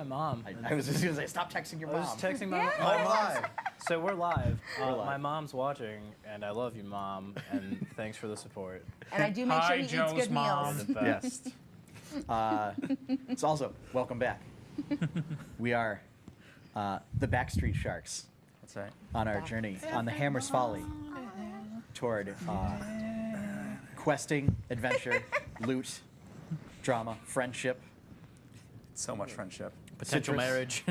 my mom. I was just going to say, stop texting your I mom. was texting my mom. Oh my! So we're live. We're live. My mom's watching, and I love you, Mom, and thanks for the support. And I do make sure he eats Joe's good mom. meals. The best. It's also, welcome back. We are the Backstreet Sharks That's right. on our journey on the Hammer's Folly toward questing, adventure, loot, drama, friendship, So much friendship. Potential Citrus. marriage.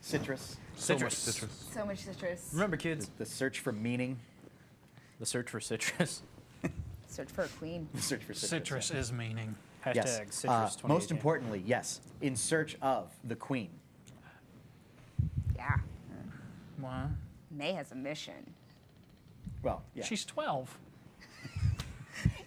citrus, So much Citrus. citrus. So much citrus. Remember, kids, the search for meaning, the search for citrus. Search for a queen. the search for citrus. Citrus is meaning. Hashtag Yes. citrus 2018. Most importantly, yes, in search of the queen. Yeah. Wow. May has a mission. Well, yeah. She's 12.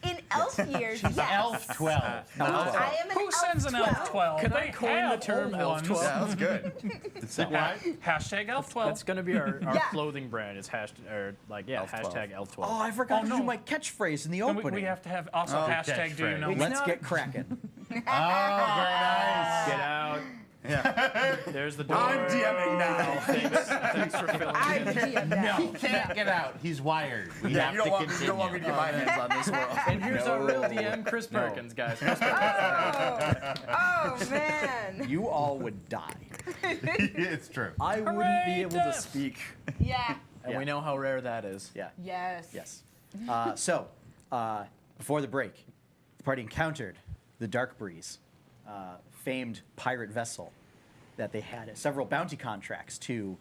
In elf years, yes. Elf 12. I am an Who elf sends an elf 12? Can I They coin the have term old elf ones. 12? Yeah, that's good. Hashtag elf 12. That's gonna be our Yeah. clothing brand. It's hashtag or like Elf 12. hashtag L12. Oh, I forgot to no. do my catchphrase in the And opening. we have to have also Oh, hashtag do you catchphrase. know? Let's not- get Kraken. Oh, very nice. Get out. Yeah. There's the door. I'm DMing now. Thanks for filling I'm in. GM now. He can't get out. He's wired. We Yeah, have you don't to want me. continue. You don't want me to get my hands on this world. And here's our real No. DM, Chris No. Perkins, guys. Chris Perkins. Oh, man. You all would die. It's true. I wouldn't be able to death. speak, Yeah. and Yeah. we know how rare that is. Yeah. Yes. Yes. Before the break, the party encountered the Dark Breeze, famed pirate vessel that they had several bounty contracts to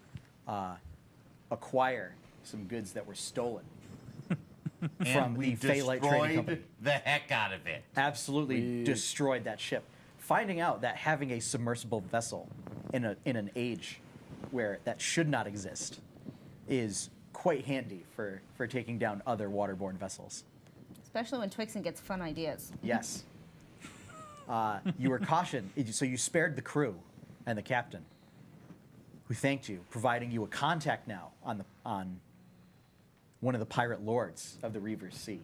acquire some goods that were stolen And from we the Feylight Trading Company. destroyed the heck out of it. Absolutely destroyed that ship. Finding out that having a submersible vessel in an age where that should not exist is quite handy for taking down other waterborne vessels. Especially when Twixen gets fun ideas. Yes. You were cautioned, so you spared the crew and the captain, who thanked you, providing you a contact now on one of the pirate lords of the Reaver's Sea.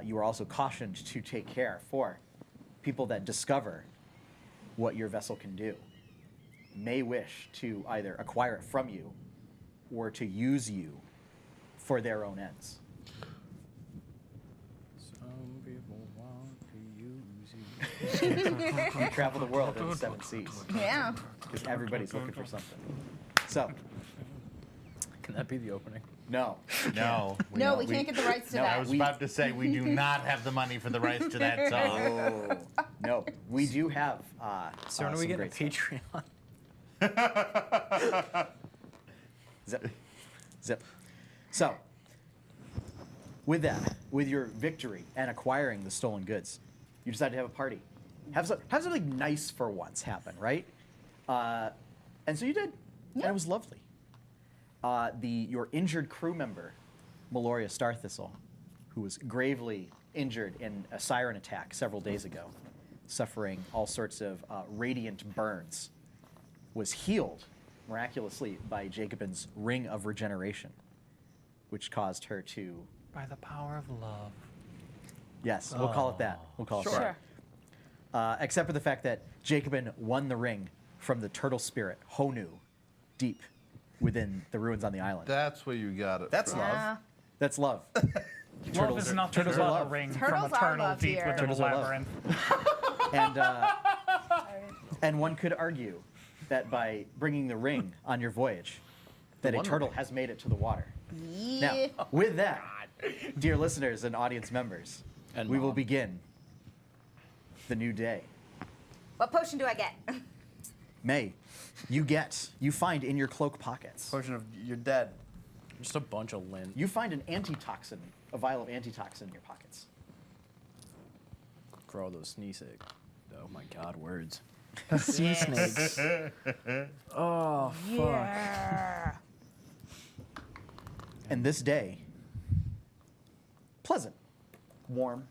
You were also cautioned to take care for people that discover what your vessel can do, may wish to either acquire it from you or to use you for their own ends. Some people want to use you. You travel the world in the 7 seas Yeah. because everybody's looking for something. So, Can that be the opening? no. No. No, we can't get the rights to no, I that. was about to say we do not have the money for the rights to that song. Oh, no. We do have So when are we some getting a great stuff. Patreon? Zip. Zip. So, with that, with your victory and acquiring the stolen goods, you decided to have a party. Have something nice for once happen, right? And so you did. And it was lovely. Your injured crew member, Meloria Starthistle, who was gravely injured in a siren attack several days ago, suffering all sorts of radiant burns, was healed miraculously by Jacobin's Ring of Regeneration, which caused her to... By the power of love. Yes, we'll call it that. We'll call it Sure. that. Except for the fact that Jacobin won the ring from the turtle spirit, Honu, deep within the ruins on the island. That's where you got it. That's from. love. That's love. Love is nothing turtles are but a love. ring Turtles from a are turtle love deep here. within a Turtles are love. labyrinth. And one could argue that by bringing the ring on your voyage, that a Wonder turtle Ring. has made it to the water. Yeah. Now, with that, dear listeners and audience members, And we will Mom. begin the new day. What potion do I get? May, you find in your cloak pockets, Potion of you're dead. Just a bunch of lint. you find an antitoxin, a vial of antitoxin in your pockets. For all those sneeze eggs. Oh my God, words. Sea snakes. Oh, Yeah. And this day, pleasant, warm,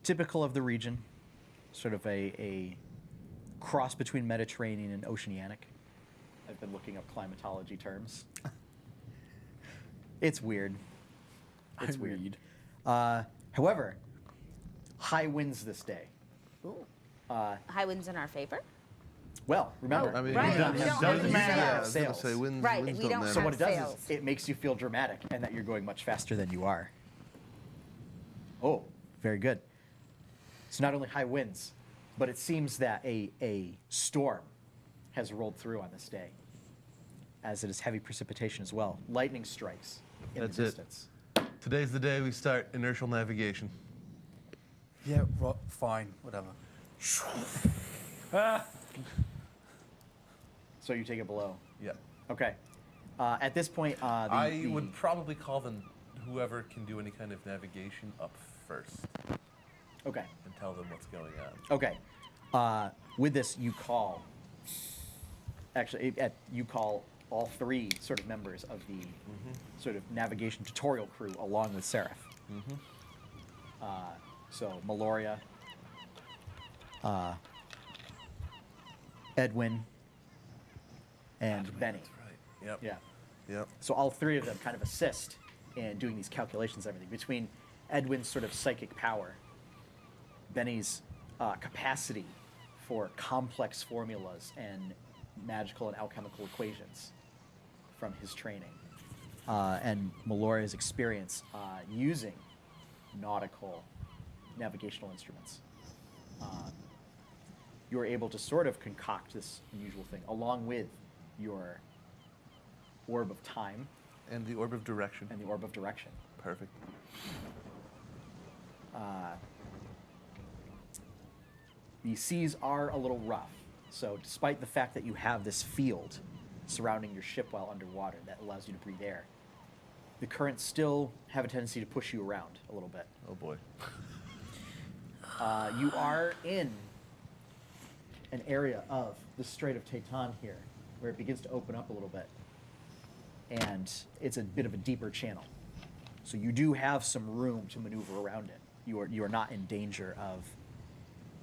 typical of the region, sort of a cross between Mediterranean and oceanic. I've been looking up climatology terms. It's weird. It's weird. However, high winds this day. High winds in our favor. Well, remember, Oh, I mean, right, it we doesn't don't doesn't have matter. Yeah, I sails. was gonna Sails. say winds, Right, winds we don't don't matter. So what it does sails. is it makes you feel dramatic and that you're going much faster than you are. Oh, very good. So not only high winds, but it seems that a storm has rolled through on this day, as it is heavy precipitation as well. Lightning strikes in That's the it. distance. Today's the day we start inertial navigation. Yeah, fine, whatever. So you take it below. Yeah. Okay. At this point, I would probably call them whoever can do any kind of navigation up first Okay. and tell them what's going on. Okay. With this, you call. Actually, you call all three sort of members of the sort of navigation tutorial crew along with Seraph. So Meloria, Edwin, and Benny. That's right. Yep. Yeah. Yep. So all three of them kind of assist in doing these calculations and everything. Between Edwin's sort of psychic power, Benny's capacity for complex formulas and magical and alchemical equations from his training, and Meloria's experience using nautical navigational instruments. You were able to sort of concoct this unusual thing, along with your orb of time And the orb of direction. and the orb of direction. Perfect. The seas are a little rough, so despite the fact that you have this field surrounding your ship while underwater that allows you to breathe air, the currents still have a tendency to push you around a little bit. Oh boy. You are in an area of the Strait of Taitan here, where it begins to open up a little bit, and it's a bit of a deeper channel. So you do have some room to maneuver around it. You are not in danger of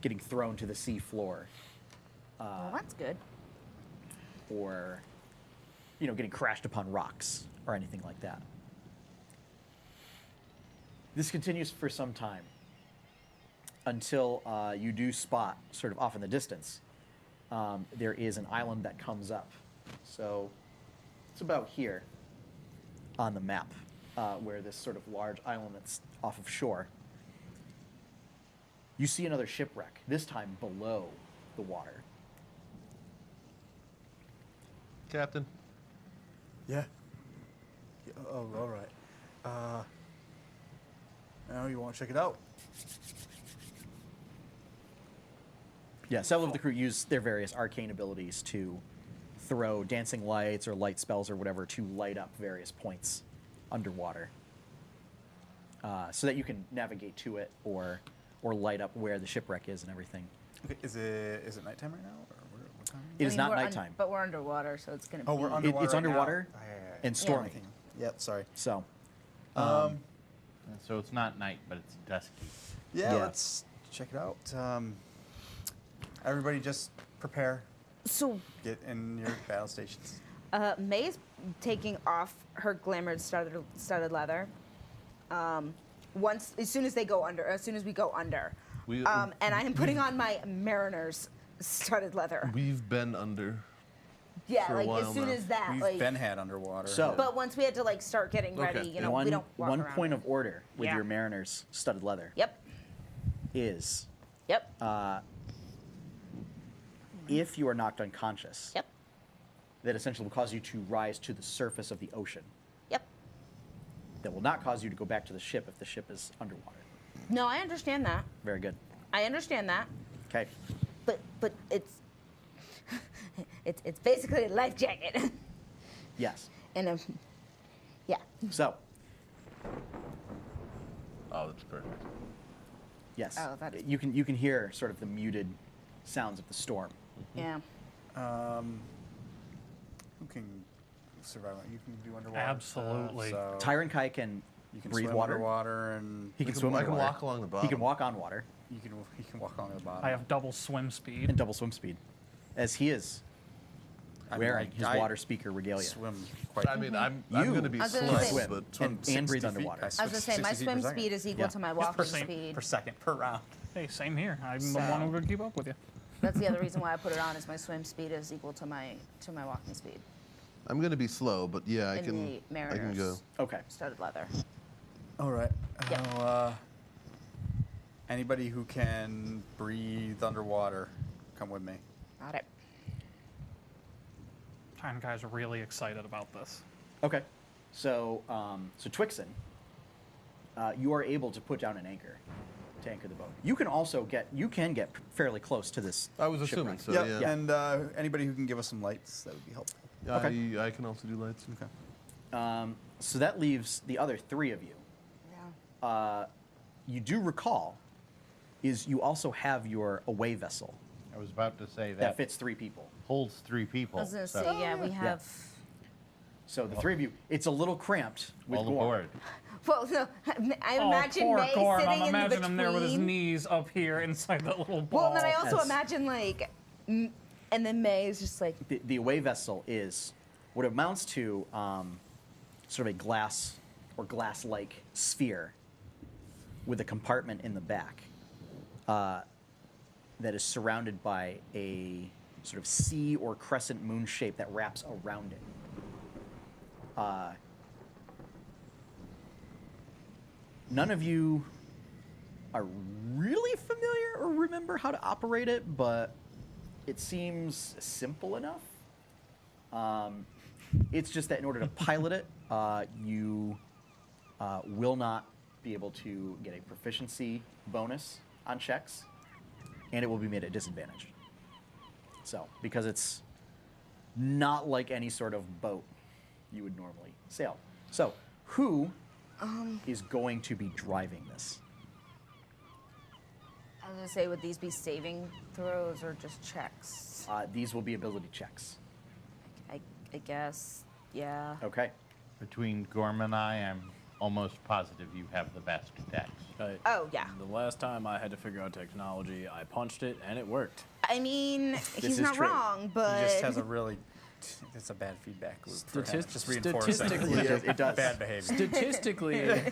getting thrown to the sea floor, Well, that's good. or getting crashed upon rocks or anything like that. This continues for some time until you do spot, sort of off in the distance, there is an island that comes up. So it's about here on the map, where this sort of large island that's off of shore. You see another shipwreck, this time below the water. Captain. Yeah. Oh, all right. Now you want to check it out? Yeah, several of the crew use their various arcane abilities to throw dancing lights or light spells or whatever to light up various points underwater, so that you can navigate to it or light up where the shipwreck is and everything. Okay, is it nighttime right now, or what time? It is not we're nighttime. but we're underwater, so it's gonna Oh, be. we're underwater. It's right now. underwater Yeah. and stormy. Yep. Sorry. So, So it's not night, but it's dusky. Yeah, Yeah. let's check it out. Everybody, just prepare. So Get in your battle stations. May's taking off her glamored studded leather. As soon as we go under, We- and I am putting on my mariner's studded leather. We've been under. Yeah, for a like while as soon now. as that, We've like. been had underwater. So- But once we had to like start getting Okay. ready, we one don't walk one around point it. of order with Yeah. your mariner's studded leather Yep. is Yep. if you are knocked unconscious, Yep. that essentially will cause you to rise to the surface of the ocean. Yep. That will not cause you to go back to the ship if the ship is underwater. No, I understand that. Very good. I understand that. Okay. But it's it's basically a life jacket. Yes. And yeah. So, Oh, that's perfect. yes. Oh, that is- you can hear sort of the muted sounds of the storm. Yeah. who can survive? You can do underwater. Absolutely. Stuff, so Tyron Kai can you can breathe swim water. underwater, and He can swim I can underwater. walk along the He bottom. can walk on water you can walk on the bottom. I have double swim speed. and double swim speed, as he is I mean, wearing his I water speaker regalia. swim quite. I mean, I'm You- going to be I was gonna slow, say- Swim. but swim and breathe 60 feet. underwater. I was gonna say my 60 feet per swim second. speed is equal Yeah. to my per walking second. speed. per second per round. Hey, same here. I'm the So- one who would keep up with you. That's the other reason why I put it on, is my swim speed is equal to my walking speed. I'm gonna be slow, but yeah, I in can. the I can go. Mariners Okay. studded leather. All right. Yeah. Anybody who can breathe underwater, come with me. Got it. Time guys are really excited about this. Okay. So, Twixen, you are able to put down an anchor to anchor the boat. You can also get fairly close to this. I was assuming shipwreck. so. Yep. Yeah. And anybody who can give us some lights, that would be helpful. Okay. I can also do lights. Okay. So that leaves the other three of you. Yeah. You do recall, is you also have your away vessel I was about to say that that fits 3 people. holds 3 people. I was gonna so say, yeah, we have. So the 3 of you, it's a little cramped with all Gorm. aboard. Well, no, I imagine poor May Gorm. sitting I'm in imagining between. him there with his knees up here inside that little ball. Well, then I also As- imagine like, and then May is just like, The away vessel is what amounts to sort of a glass or glass-like sphere with a compartment in the back that is surrounded by a sort of C or crescent moon shape that wraps around it. None of you are really familiar or remember how to operate it, but it seems simple enough. It's just that in order to pilot it, you will not be able to get a proficiency bonus on checks, and it will be made at disadvantage. So, because it's not like any sort of boat you would normally sail. So, who is going to be driving this? I was gonna say, would these be saving throws or just checks? These will be ability checks. I guess, yeah. Okay. Between Gorm and I, I'm almost positive you have the best decks. Oh, yeah. The last time I had to figure out technology, I punched it and it worked. I mean, he's is not true. wong, but He just has a really, it's a bad feedback loop. For him. It's just reinforcing statistically, It does. bad behavior. Statistically,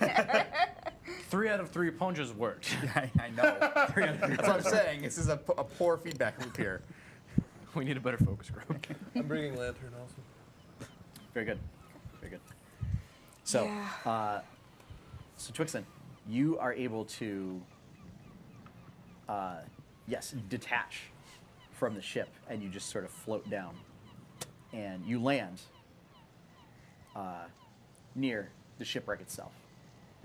3 out of 3 punches worked. I know. That's what I'm saying. This is a poor feedback loop here. We need a better focus group. I'm bringing lantern also. Very good. Very good. So, Yeah. so Twixen, you are able to, yes, detach from the ship, and you just sort of float down, and you land near the shipwreck itself,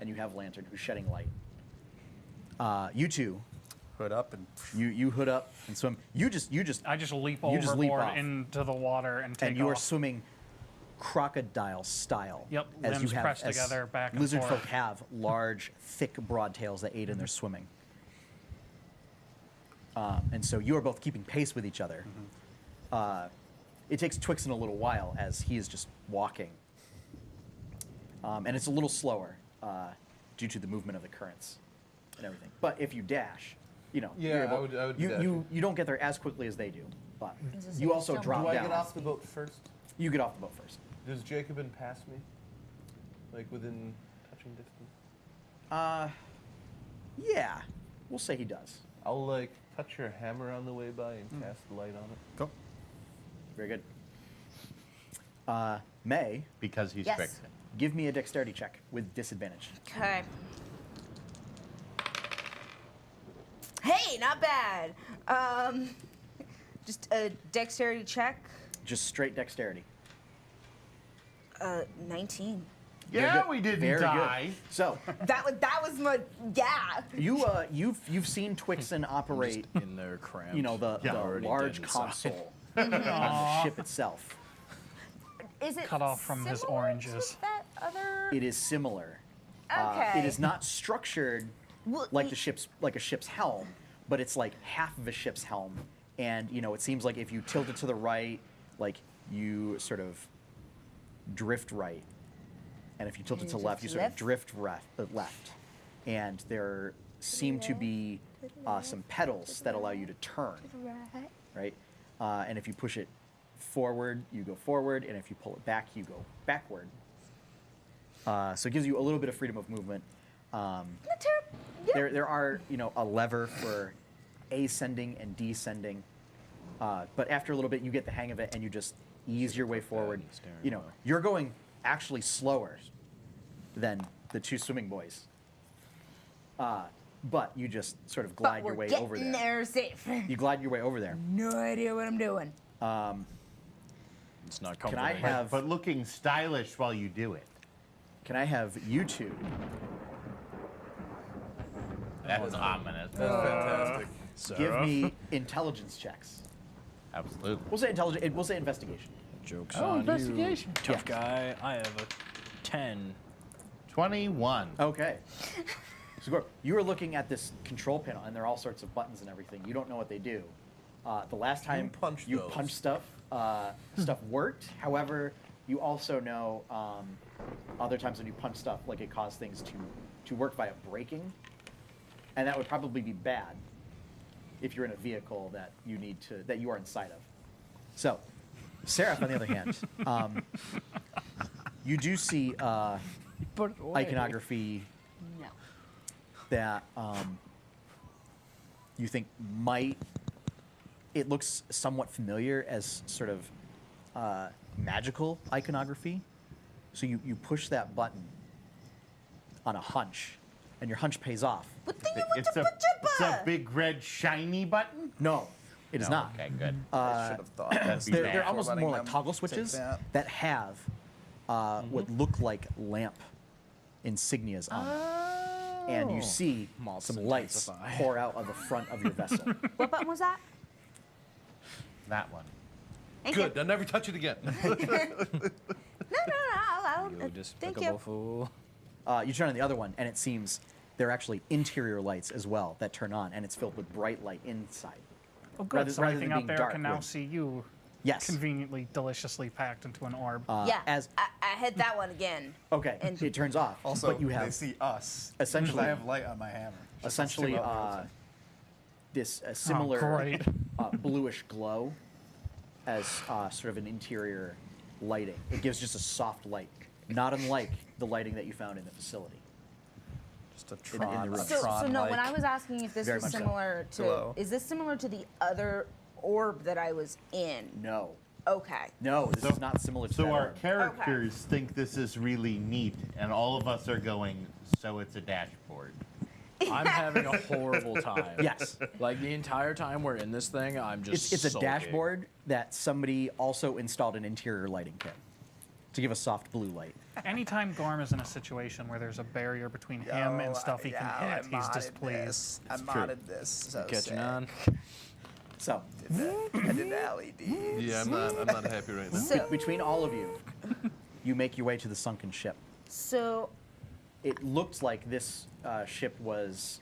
and you have Lantern who's shedding light. You two, Hood up and you hood up and swim. You just I just leap You just leap overboard off. into the water and take and you are off. swimming crocodile style. Yep, as limbs you have, pressed as together, back and lizard forth. folk have large, thick, broad tails that aid in their swimming. And so you are both keeping pace with each other. It takes Twixen a little while as he is just walking. And it's a little slower due to the movement of the currents and everything. But if you dash, you know, Yeah, you're able, I would be you dashing. don't get there as quickly as they do. But Is this you a also stone drop Do I down. get off the boat first? You get off the boat first. Does Jacobin pass me? Like within touching distance? Yeah, we'll say he does. I'll like touch your hammer on the way by and cast light on it. go. Very good. May, Because he's Yes. fixing. give me a dexterity check with disadvantage. Okay. Hey, not bad. Just a dexterity check. Just straight dexterity. 19. Yeah, we didn't Very die. good. So That was my you've seen Twixen operate, In their cramp. you know, the already large dead inside. console on the ship itself. Is it Cut off from his similar oranges. to that other? It is similar. Okay. It is not structured Well, like a ship's helm, but it's like half of a ship's helm, and you know it seems like if you tilt it to the right, like you sort of drift right, and if you tilt it And to the you left, you just sort of left? drift left, and there seem to be some pedals that allow you to turn, right? And if you push it forward, you go forward, and if you pull it back, you go backward. So it gives you a little bit of freedom of movement. Not terrible. Yeah. There are, a lever for ascending and descending. But after a little bit, you get the hang of it, and you just ease your way forward. You're going actually slower than the two swimming boys. But you just sort of glide your way over getting there. there safe. You glide your way over there. No idea what I'm doing. It's not Can comfortable. I have? But looking stylish while you do it. Can I have you two? That's ominous. That's fantastic. Give Sarah? me intelligence checks. Absolutely. We'll say intelligence. We'll say investigation. Joke's Oh, on investigation. you, tough Yeah. guy. I have a 10. 21. Okay. So Gord, you were looking at this control panel, and there are all sorts of buttons and everything. You don't know what they do. The last time punched you those. punched stuff, stuff worked. However, you also know other times when you punch stuff, like it caused things to work via braking, and that would probably be bad if you're in a vehicle that you are inside of. So, Seraph, on the other hand, you do see iconography No. that you think it looks somewhat familiar as sort of magical iconography. So you push that button on a hunch, and your hunch pays off. But then you It's a big red shiny button? No, it is not. Okay, good. I should have thought. That'd be They're bad. almost Letting more like them toggle take switches that. have what look like lamp insignias on them. And you see Moths some lights intensify. pour out of the front of your vessel. What button was that? That one. Thank Good. You. I'll never touch it again. No. I'll You thank despicable you. fool. You turn on the other one, and it seems they're actually interior lights as well that turn on, and it's filled with bright light inside. Oh, good. Rather- So rather everything than out being there dark can now with- see you Yes. conveniently, deliciously packed into an orb. Yeah. As I hit that one again. okay, And- it turns off. Also, but you they have see us. essentially- because I have light on my hammer. Just essentially stick out the outside. this Oh, similar great. bluish glow as sort of an interior lighting. It gives just a soft light, not unlike the lighting that you found in the facility. Just a in the Tron. room. a So no, Tron-like. when I was asking if this Very was much so. similar to, Glow. is this similar to the other orb that I was in? No, Okay. no, this is not similar to So that our orb. characters think this is really neat, and all of us are going, so it's a dashboard. I'm having a horrible time. Yes. Like the entire time we're in this thing, I'm just It's a sulking. dashboard that somebody also installed an interior lighting kit to give a soft blue light. Anytime Gorm is in a situation where there's a barrier between him and stuff he can hit, he's displeased. I modded this. So Catching sick. on. So I did the LEDs. Yeah, I'm not happy right now. So, between all of you, you make your way to the sunken ship. so It looked like this ship was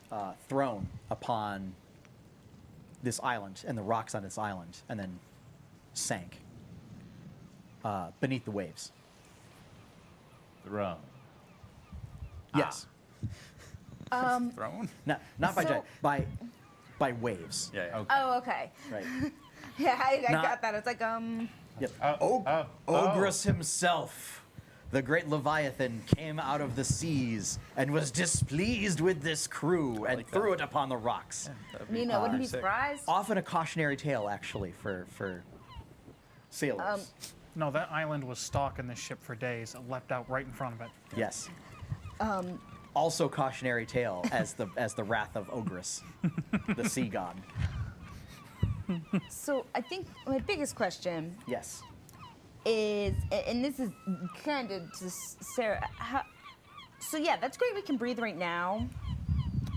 thrown upon this island and the rocks on this island, and then sank beneath the waves. Throne. Yes, Throne? not by So- giant, by waves. Yeah. Okay. oh, okay. Right. Yeah, I Not- got that. It's like Yep. Ogress. Himself, the great Leviathan, came out of the seas and was displeased with this crew and threw it upon the rocks. wouldn't be sick. surprised. Often a cautionary tale, actually, for sailors. No, that island was stalking this ship for days. It leapt out right in front of it. Yes. Also cautionary tale as the wrath of Ogress, the sea god. So I think my biggest question Yes. is, and this is kind of to Sarah. So yeah, that's great. We can breathe right now.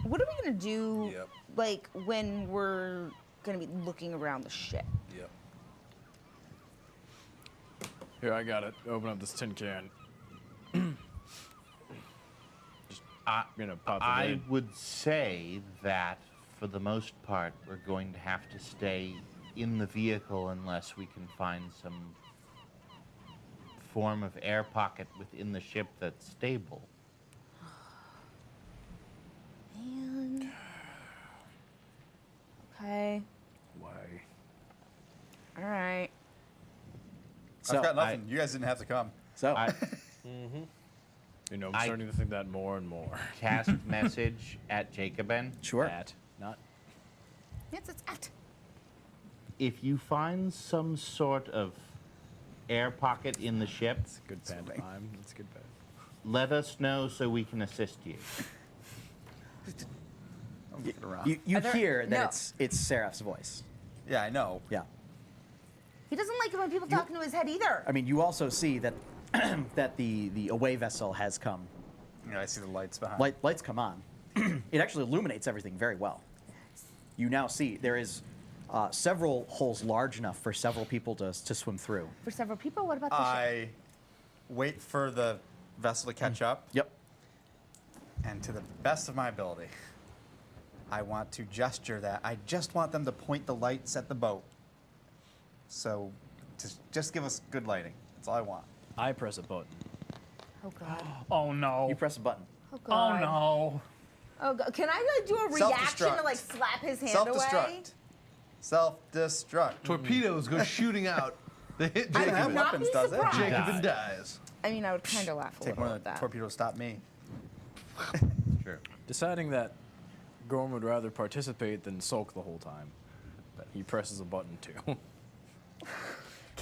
What are we gonna do, Yep. like when we're gonna be looking around the ship? Yep. Here, I got it. Open up this tin can. Just gonna pop it I in. would say that for the most part, we're going to have to stay in the vehicle unless we can find some form of air pocket within the ship that's stable. Man. Okay. Why? All right. So I've got nothing. You guys didn't have to come. So I, You know, I'm starting to think that more and more. Cast message at Jacobin. Sure. At, not. Yes, it's at. If you find some sort of air pocket in the ship, It's good pantomime. It's good pantomime. let us know so we can assist you. I'm looking around. You Are there- hear that no. it's Seraph's voice. Yeah, I know. Yeah. He doesn't like it when people talk into his head either. I mean, you also see that that the away vessel has come. Yeah, I see the lights behind. Lights come on. It actually illuminates everything very well. You now see there is several holes large enough for several people to swim through. For several people, what about the ship? I wait for the vessel to catch up, Yep. and to the best of my ability, I want to gesture that I just want them to point the lights at the boat. So, just give us good lighting. That's all I want. I press a button. Oh god. Oh no. You press a button. Oh Oh god. no. Oh god. Can I like do a reaction to like slap his hand away? Self-destruct. Self-destruct. Torpedoes go shooting out. They hit I don't have Jacobin. not weapons, be does it? surprised. Jacobin dies. I mean, I would kind of laugh a Take little one at of the that. torpedoes, stop me. True. Deciding that Gorm would rather participate than sulk the whole time. He presses a button too.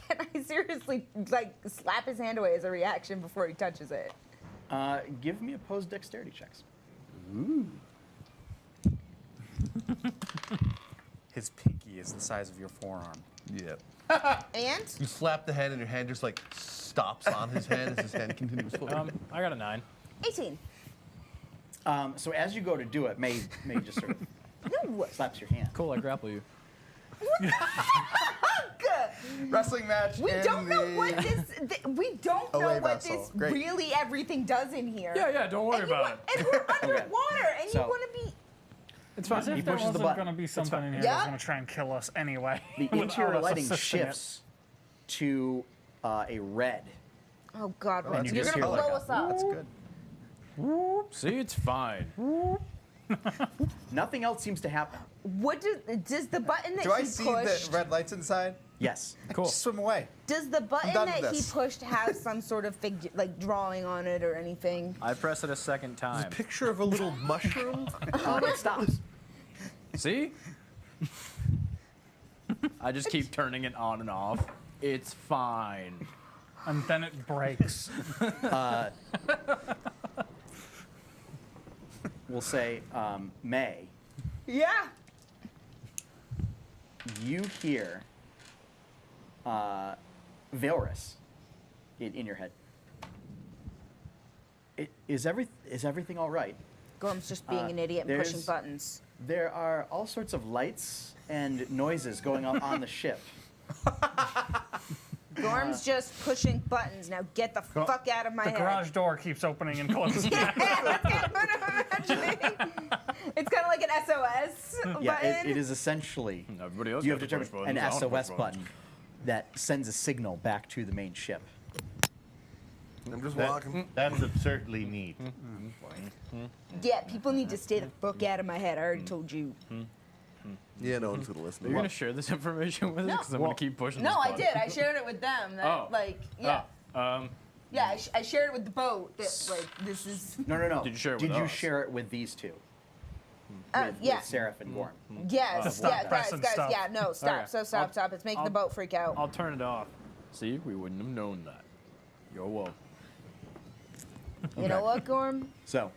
Can I seriously like slap his hand away as a reaction before he touches it? Give me opposed dexterity checks. His pinky is the size of your forearm. Yep. And You slap the hand and your hand just like stops on his hand as his hand continues forward. I got a 9. 18. So as you go to do it, May just sort of No. slaps your hand. Cool, I grapple you. Wrestling match. We in don't know the- what this. We don't know Away what vessel. this Great. really everything does in here. Yeah, don't worry And, you about want, it. and we're underwater, and So- you want to be. It's fine. As if He there pushes the wasn't button. going to be It's something fine. in here Yeah. that's going to try and kill us anyway. The without interior us lighting assisting it. shifts to a red. Oh God, Oh, Red, that's you you're just gonna hear blow like us up. That's good. See, it's fine. Nothing else seems to happen. What does the button that Do I he see pushed? the red lights inside? Yes. Cool. Just swim away. Does the button done that with he this. pushed have some sort of figure, like drawing on it or anything? I press it a second There's a time. picture of a little mushroom. It stops. See? I just keep turning it on and off. It's fine. And then it breaks. We'll say, May, Yeah. you hear Valrus in your head. Is everything all right? Gorm's just being an idiot and there's- pushing buttons. There are all sorts of lights and noises going on the ship. Gorm's just pushing buttons. Now get the fuck out of my The head. garage door keeps opening and closing. Yeah, that's kind of what I'm imagining. It's kind of like an SOS Yeah, button. it is essentially. Everybody else You have got to push determined an buttons. I don't push SOS buttons. button that sends a signal back to the main ship. I'm just walking. That's absurdly neat. Yeah, people need to stay the fuck out of my head. I already told you. Yeah, no one's gonna listen. Are you going to share this information with us? No. Because I'm going to keep pushing No, this I button. did. I shared it with them. That, Oh. Like, yeah. Oh, Yeah, I shared it with the boat. That, like, this is. No. Did you share it Did with you us? share it with these two? Yeah. With Seraph and Gorm. Yes, To stop yeah, guys, pressing stuff. yeah, no, stop, Okay. stop. It's making the I'll- boat freak out. I'll turn it off. See, we wouldn't have known that. You're welcome. You know what, Gorm? So,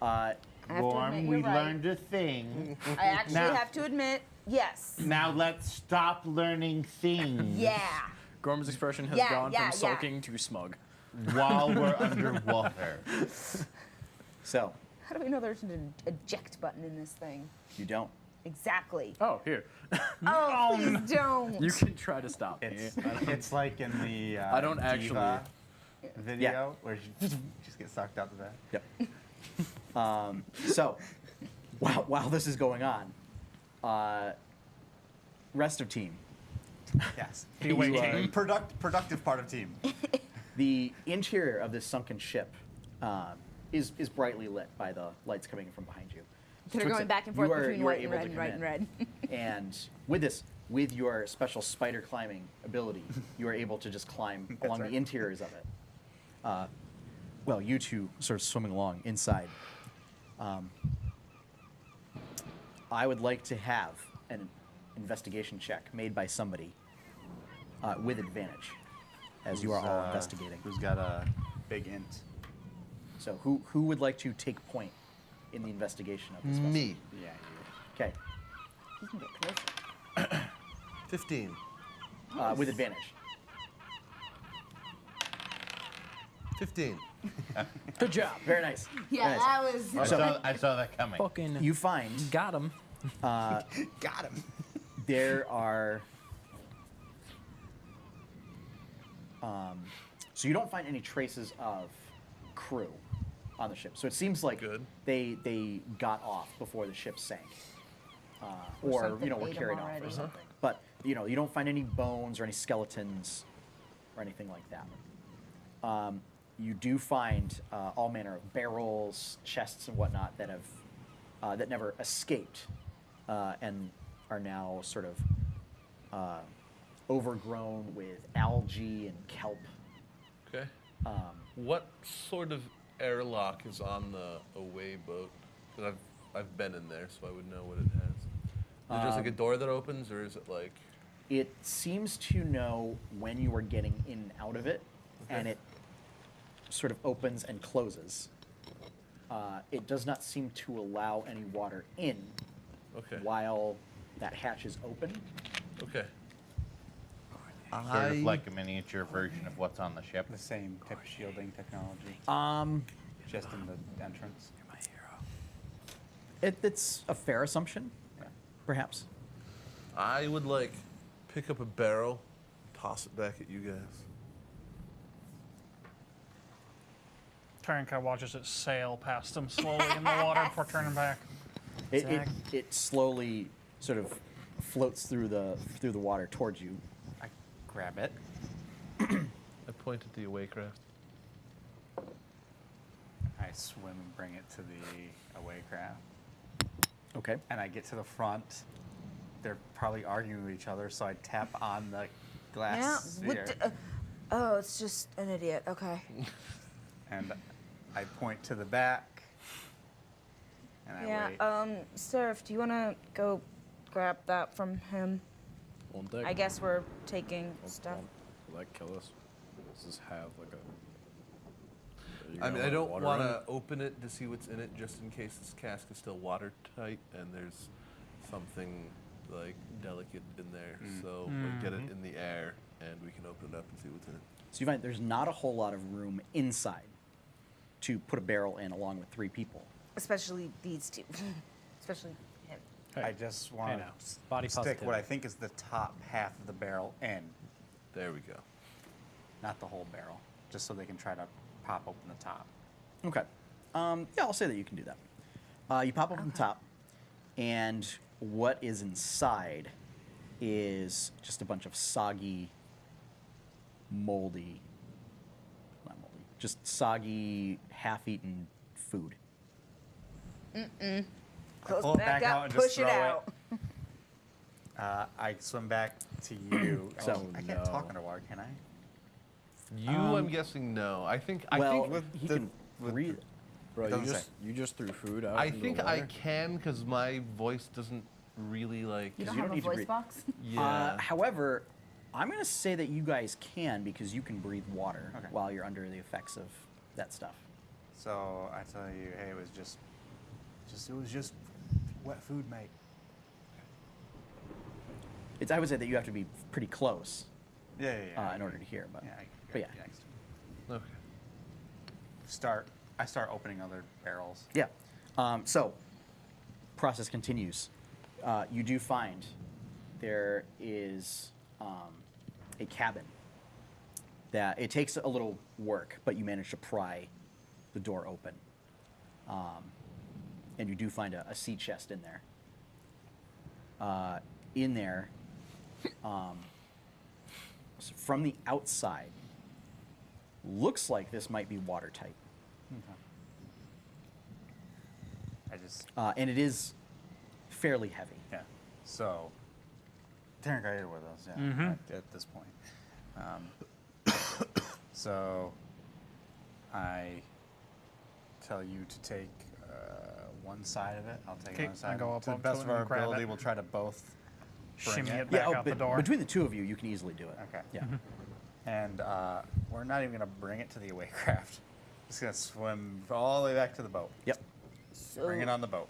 I have to Gorm, admit, we you're right. learned a thing. I actually Now- have to admit, yes. Now let's stop learning things Yeah. Gorm's expression has Yeah, gone yeah, from yeah. sulking to smug. while we're underwater. so How do we know there's an eject button in this thing? you don't. Exactly. Oh, here. Oh, please don't. You can try to stop me. It's like in the I don't actually- Diva video where she just gets sucked out the back. Yep. So, while this is going on, rest of team, Yes. The away You, team. Productive part of team. the interior of this sunken ship is brightly lit by the lights coming in from behind you. They're Twix, going back and forth you are- between you are white and able to red and come white and in. red. And with your special spider climbing ability, you are able to just climb along right. the interiors of it. well, you two sort of swimming along inside. I would like to have an investigation check made by somebody with advantage, as you are all investigating. Who's got a big int? So who would like to take point in the investigation of this vessel? Me. Yeah, Okay, You can get closer. 15. with advantage. 15. Good job. Very nice. Yeah, Very nice. that was. I saw that coming. Fucking You find got him. Got him. there are. So you don't find any traces of crew on the ship. So it seems like Good. they got off before the ship sank, or something were ate 'em carried off already. or something. But you don't find any bones or any skeletons or anything like that. You do find all manner of barrels, chests, and whatnot that have that never escaped and are now sort of overgrown with algae and kelp. Okay. What sort of airlock is on the away boat? 'Cause I've been in there, so I would know what it has. Is it just like a door that opens, or is it like? It seems to know when you are getting in and out of it, and it sort of opens and closes. It does not seem to allow any water in Okay. while that hatch is open. Okay. Sort of like a miniature version of what's on the ship. The same type of shielding technology, just in the entrance. You're my hero. It's a fair assumption, perhaps. I would like pick up a barrel, toss it back at you guys. Tarankai watches it sail past him slowly in the water before turning back. It slowly sort of floats through the water towards you. I grab it. I point at the away craft. I swim and bring it to the away craft. Okay. And I get to the front. They're probably arguing with each other, so I tap on the glass Yeah. sphere. Oh, it's just an idiot. Okay. And I point to the back. And I wait. Yeah. Seraph, do you want to go grab that from him? On deck. I guess we're taking Will- stuff. Will that kill us? Does this have like a? Are you I gonna mean, let I don't water want in? to open it to see what's in it, just in case this cask is still watertight and there's something like delicate in there. So like, get it in the air, and we can open it up and see what's in it. So you find there's not a whole lot of room inside to put a barrel in along with 3 people. Especially these two. Especially him. Hey, I just want now. to Body stick what positivity. I think is the top half of the barrel in, There we go. not the whole barrel, just so they can try to pop open the top. Okay. Yeah, I'll say that you can do that. You pop open the top, and what is inside is just a bunch of soggy, moldy, not moldy, just soggy, half-eaten food. Close pull it back, back up, out and just push it throw it. out. I swim back to you. So- Oh, I can't talk no. underwater, can I? You, I'm guessing no. I think Well, I think he the- can with breathe. Bro, you doesn't just threw food out. I into the think I water? can because my voice doesn't really like. You don't you have don't a need to voice breathe. box? Yeah. However, I'm going to say that you guys can because you can breathe water Okay. while you're under the effects of that stuff. So I tell you, hey, it was just wet food, mate. I would say that you have to be pretty close Yeah, yeah, yeah. in order to hear, but, Yeah, but yeah. next. Okay. I start opening other barrels. Yeah. So, process continues. You do find there is a cabin that it takes a little work, but you manage to pry the door open. And you do find a sea chest in there. In there, so from the outside, looks like this might be watertight. I just And it is fairly heavy. yeah. So Taryn got here with us, yeah, at this point. So I tell you to take one side of it. I'll take Okay, one I side. go up To the to best it of our and grab ability, it. we'll try to both bring Shimmy it it. back oh, out the door. between the two of you, you can easily do it. Okay. Yeah. And we're not even going to bring it to the away craft. Just going to swim all the way back to the boat. Yep. So Bring it on the boat.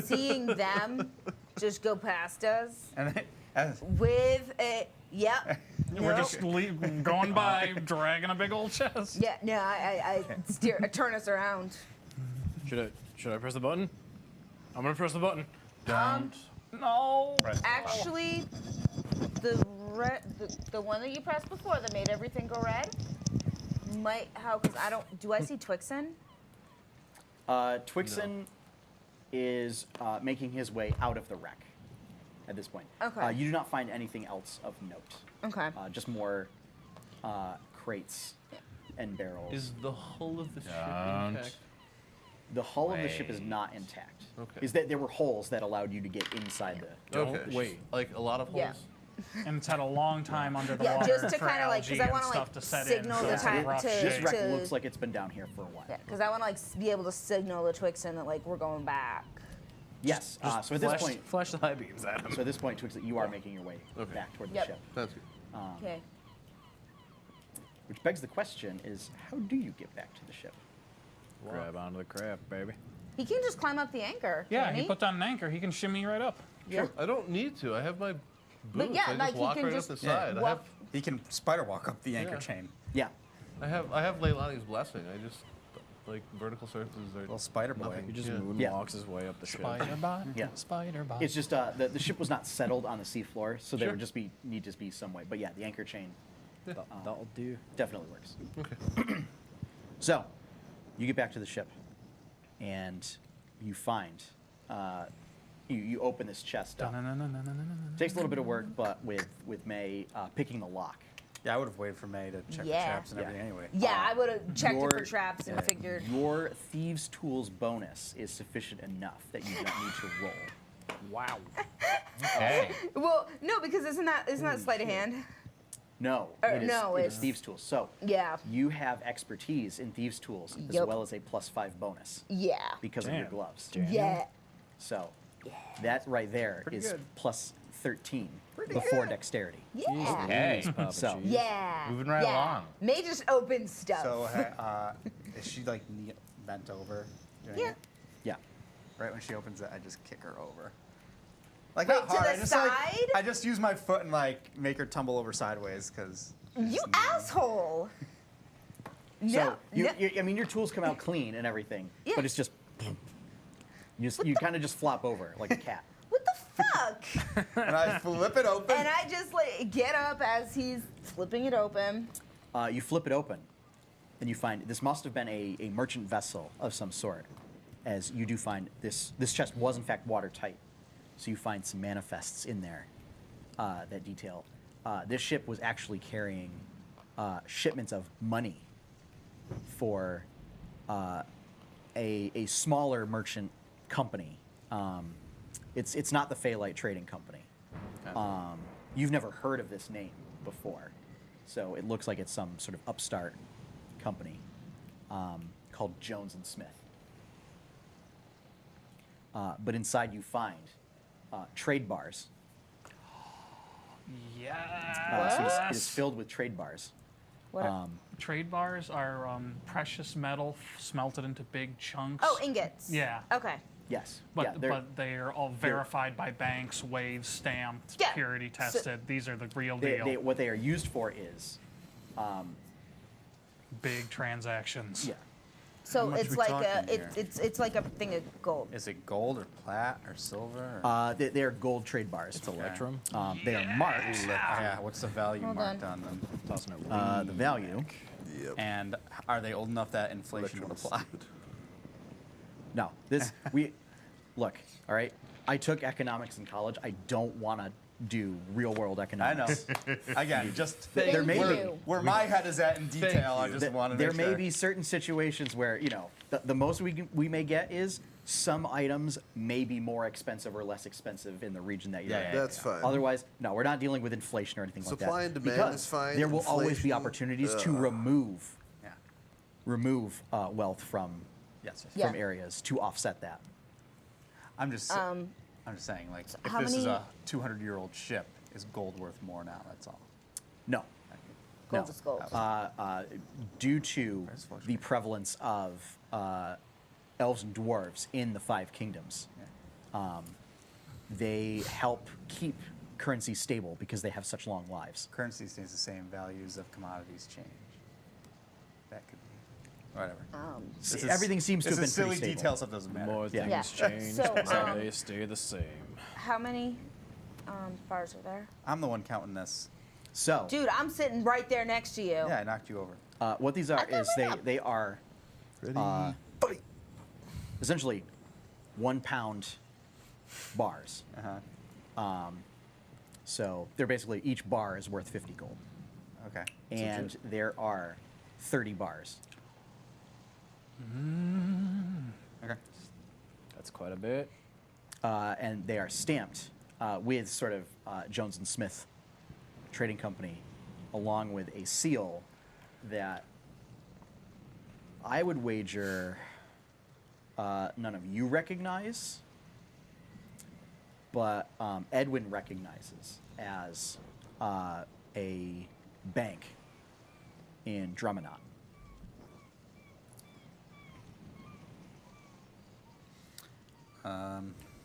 seeing them just go past us And as, with a yep. We're no. just going by, dragging a big old chest. Yeah, no, I turn us around. Should I press the button? I'm gonna press the button. No. Actually, the one that you pressed before that made everything go red might how because I don't do I see Twixen? Twixen is making his way out of the wreck at this point. Okay. You do not find anything else of note. Okay. Just more crates and barrels. Is the hull of the ship Don't. intact? The hull of the ship is not intact. Okay. Is that there were holes that allowed you to get inside the. Okay. wait. Like a lot of holes? Yeah. And it's had a long time under the Yeah, water just to for kind of like algae because I and want to stuff like to set signal in. the so time it's rough to This shape. wreck to looks like it's been down here for a while. yeah because I want to like be able to signal the Twixen that like we're going back. Yes. Just So at this flash, point, flash the high beams at him. so at this point, Twixen, you are making your way Okay. back toward Yep. the ship. That's good. Okay. Which begs the question: is how do you get back to the ship? Grab onto the craft, baby. He can just climb up the anchor. Yeah, can't he put down an anchor. He can shimmy right up. Yeah. I don't need to. I have my boots. yeah, I like, just he walk can right just up the side. I walk- he can spider walk up the anchor Yeah. chain. Yeah. have Leilani's blessing. I just like vertical surfaces are Little spider boy. nothing. He just Yeah. moonwalks his way up the ship. Spider bot. Yeah. Spider bot. It's just the ship was not settled on the seafloor, so there Sure. would just need to be some way. But yeah, the anchor chain That'll do. definitely works. Okay. So, you get back to the ship, and you find you open this chest up. Takes a little bit of work, but with May picking the lock. Yeah, I would have waited for May to check Yeah. the traps and Yeah. everything anyway. Yeah, I would have checked it for your- traps and figured. Your thieves' tools bonus is sufficient enough that you don't need to roll. Wow. Okay. Well, no, because isn't that sleight of hand? No, no, it is it's- thieves' tools. So Yeah. you have expertise in thieves' tools as Yep. well as a +5 bonus Yeah. because of your Damn. gloves. Yeah. So that right there Pretty is good. +13 before dexterity. Yeah. Okay. Jeez, Papa So- cheese. Yeah. Moving right yeah. along. May just open stuff. So, is she like bent over? Doing Yeah. it? Yeah. Right when she opens it, I just kick her over. Like Wait, not to hard. the I just side? like I just use my foot and like make her tumble over sideways because. You asshole. No. So no. I mean, your tools come out clean and everything, Yeah. but it's just you kind of just flop over like a cat. What the fuck? And I flip it open. And I just like get up as he's flipping it open. You flip it open, and you find this must have been a merchant vessel of some sort, as you do find this chest was in fact watertight. So you find some manifests in there that detail. This ship was actually carrying shipments of money for a smaller merchant company. It's not the Feylight Trading Company. You've never heard of this name before, so it looks like it's some sort of upstart company called Jones and Smith. But inside you find trade bars. Yeah. So it is filled with trade bars. What? Trade bars are precious metal smelted into big chunks. Oh, ingots. Yeah. Okay. Yes. But, yeah, they're- but they're all verified by banks, weighed, stamped, Yeah. purity So- tested. These are the real they, deal. what they are used for is, Big transactions. yeah. So much it's we like talking a here? it's like a thing of gold. Is it gold or plat or silver? Or They are gold trade bars. It's Electrum. They are marked. yeah. What's the value Hold marked on. on them? Tossing it. The value. And are they old enough that inflation would apply? No, this we look. All right, I took economics in college. I don't want to do real world I economics. know. Again, just There may Thank be. you. where my head is at in detail. I you. just want to There make may sure. be certain situations where the most we may get is some items may be more expensive or less expensive in the region that you're Yeah, in. yeah, That's fine. Otherwise, no, we're not dealing with inflation or anything like that. Supply and demand because is fine, There will always be inflation, opportunities to remove Yeah. remove wealth from Yes. Yeah. from areas to offset that. I'm just saying, like, if how this is many- a 200-year-old ship, is gold worth more now? That's all. No. Gold no. is gold. Due to Price fluctuates. the prevalence of elves and dwarves in the Five Kingdoms, they help keep currency stable because they have such long lives. Currency stays the same. Values of commodities change. That could be. Whatever. This is- Everything seems to this have been is silly pretty stable. details that doesn't The matter. more Yeah. things Yeah. change, So, they stay the same. How many bars are there? I'm the one counting this. So, Dude, I'm sitting right there next to you. Yeah, I knocked you over. what these are I got is one up. they are essentially 1 pound bars. Uh-huh. So they're basically, each bar is worth 50 gold. Okay. And there are 30 bars. Okay. That's quite a bit. And they are stamped with sort of Jones and Smith Trading Company, along with a seal that I would wager none of you recognize, but Edwin recognizes as a bank in Drummondot.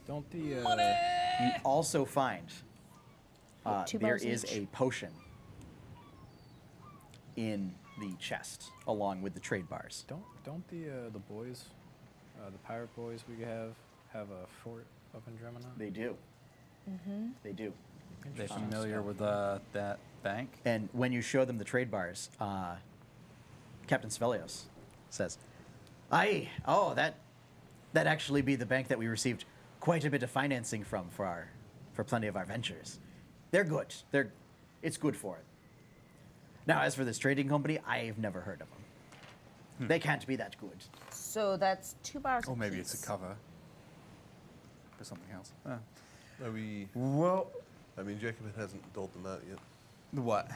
Don't the You also find Two there bars is each. a potion in the chest, along with the trade bars. don't the boys, the pirate boys we have a fort up in Jemmora? They do. They do. They familiar with that bank? And when you show them the trade bars, Captain Svelios says, "Aye, oh, that actually be the bank that we received quite a bit of financing from for plenty of our ventures. They're good. It's good for it. Now, as for this trading company, I've never heard of them. They can't be that good. So that's 2 bars. Or maybe it's apiece. a cover for something else. Are we? Well, I mean, Jacob hasn't doled them out yet. what?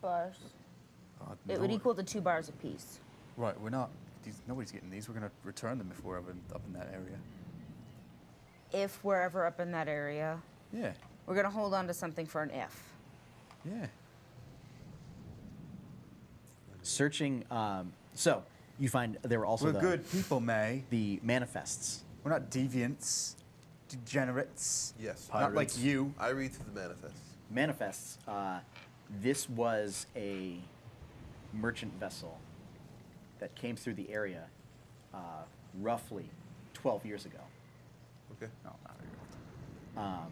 bars. It would equal to 2 bars apiece. Right, we're not. Nobody's getting these. We're going to return them if we're ever up in that area. If we're ever up in that area, Yeah. we're gonna hold on to something for an if. Yeah. Searching, so you find there were also We're good people, May. the manifests. We're not deviants, degenerates. Yes. Not like you. I read through the manifest. Manifests. This was a merchant vessel that came through the area roughly 12 years ago. Okay. No, not very old.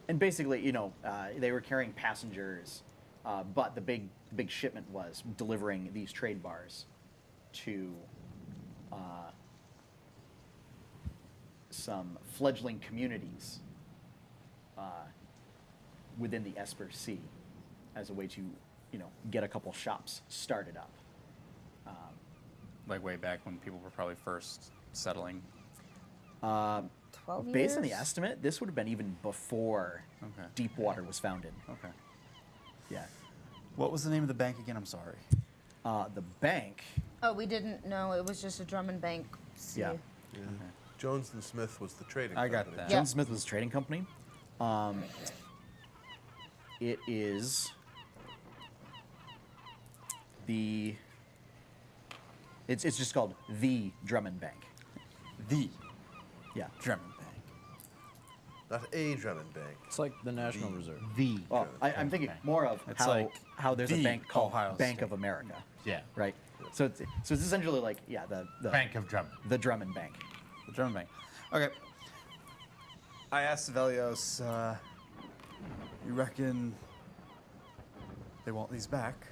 And basically, they were carrying passengers, but the big shipment was delivering these trade bars to some fledgling communities within the Esper Sea as a way to, get a couple shops started up. Like way back when people were probably first settling. 12 years? Based on the estimate, this would have been even before Okay. Deepwater was founded. Okay. Yeah. What was the name of the bank again? I'm sorry. The bank, Oh, we didn't know. It was just a Drummond Bank. Yeah. Yeah. Jones and Smith was the trading. I got company. that. Yeah. Jones Smith was a trading company. It is it's just called the Drummond Bank. The Yeah. Drummond Bank. Not a Drummond Bank. It's like the National Reserve. The. Well, I'm thinking more of It's how, like how there's a the bank called Ohio Bank State. of America, Yeah. right? So it's essentially like the Bank of Drummond. the Drummond Bank. The Drummond Bank. Okay. I asked Velios, you reckon they want these back?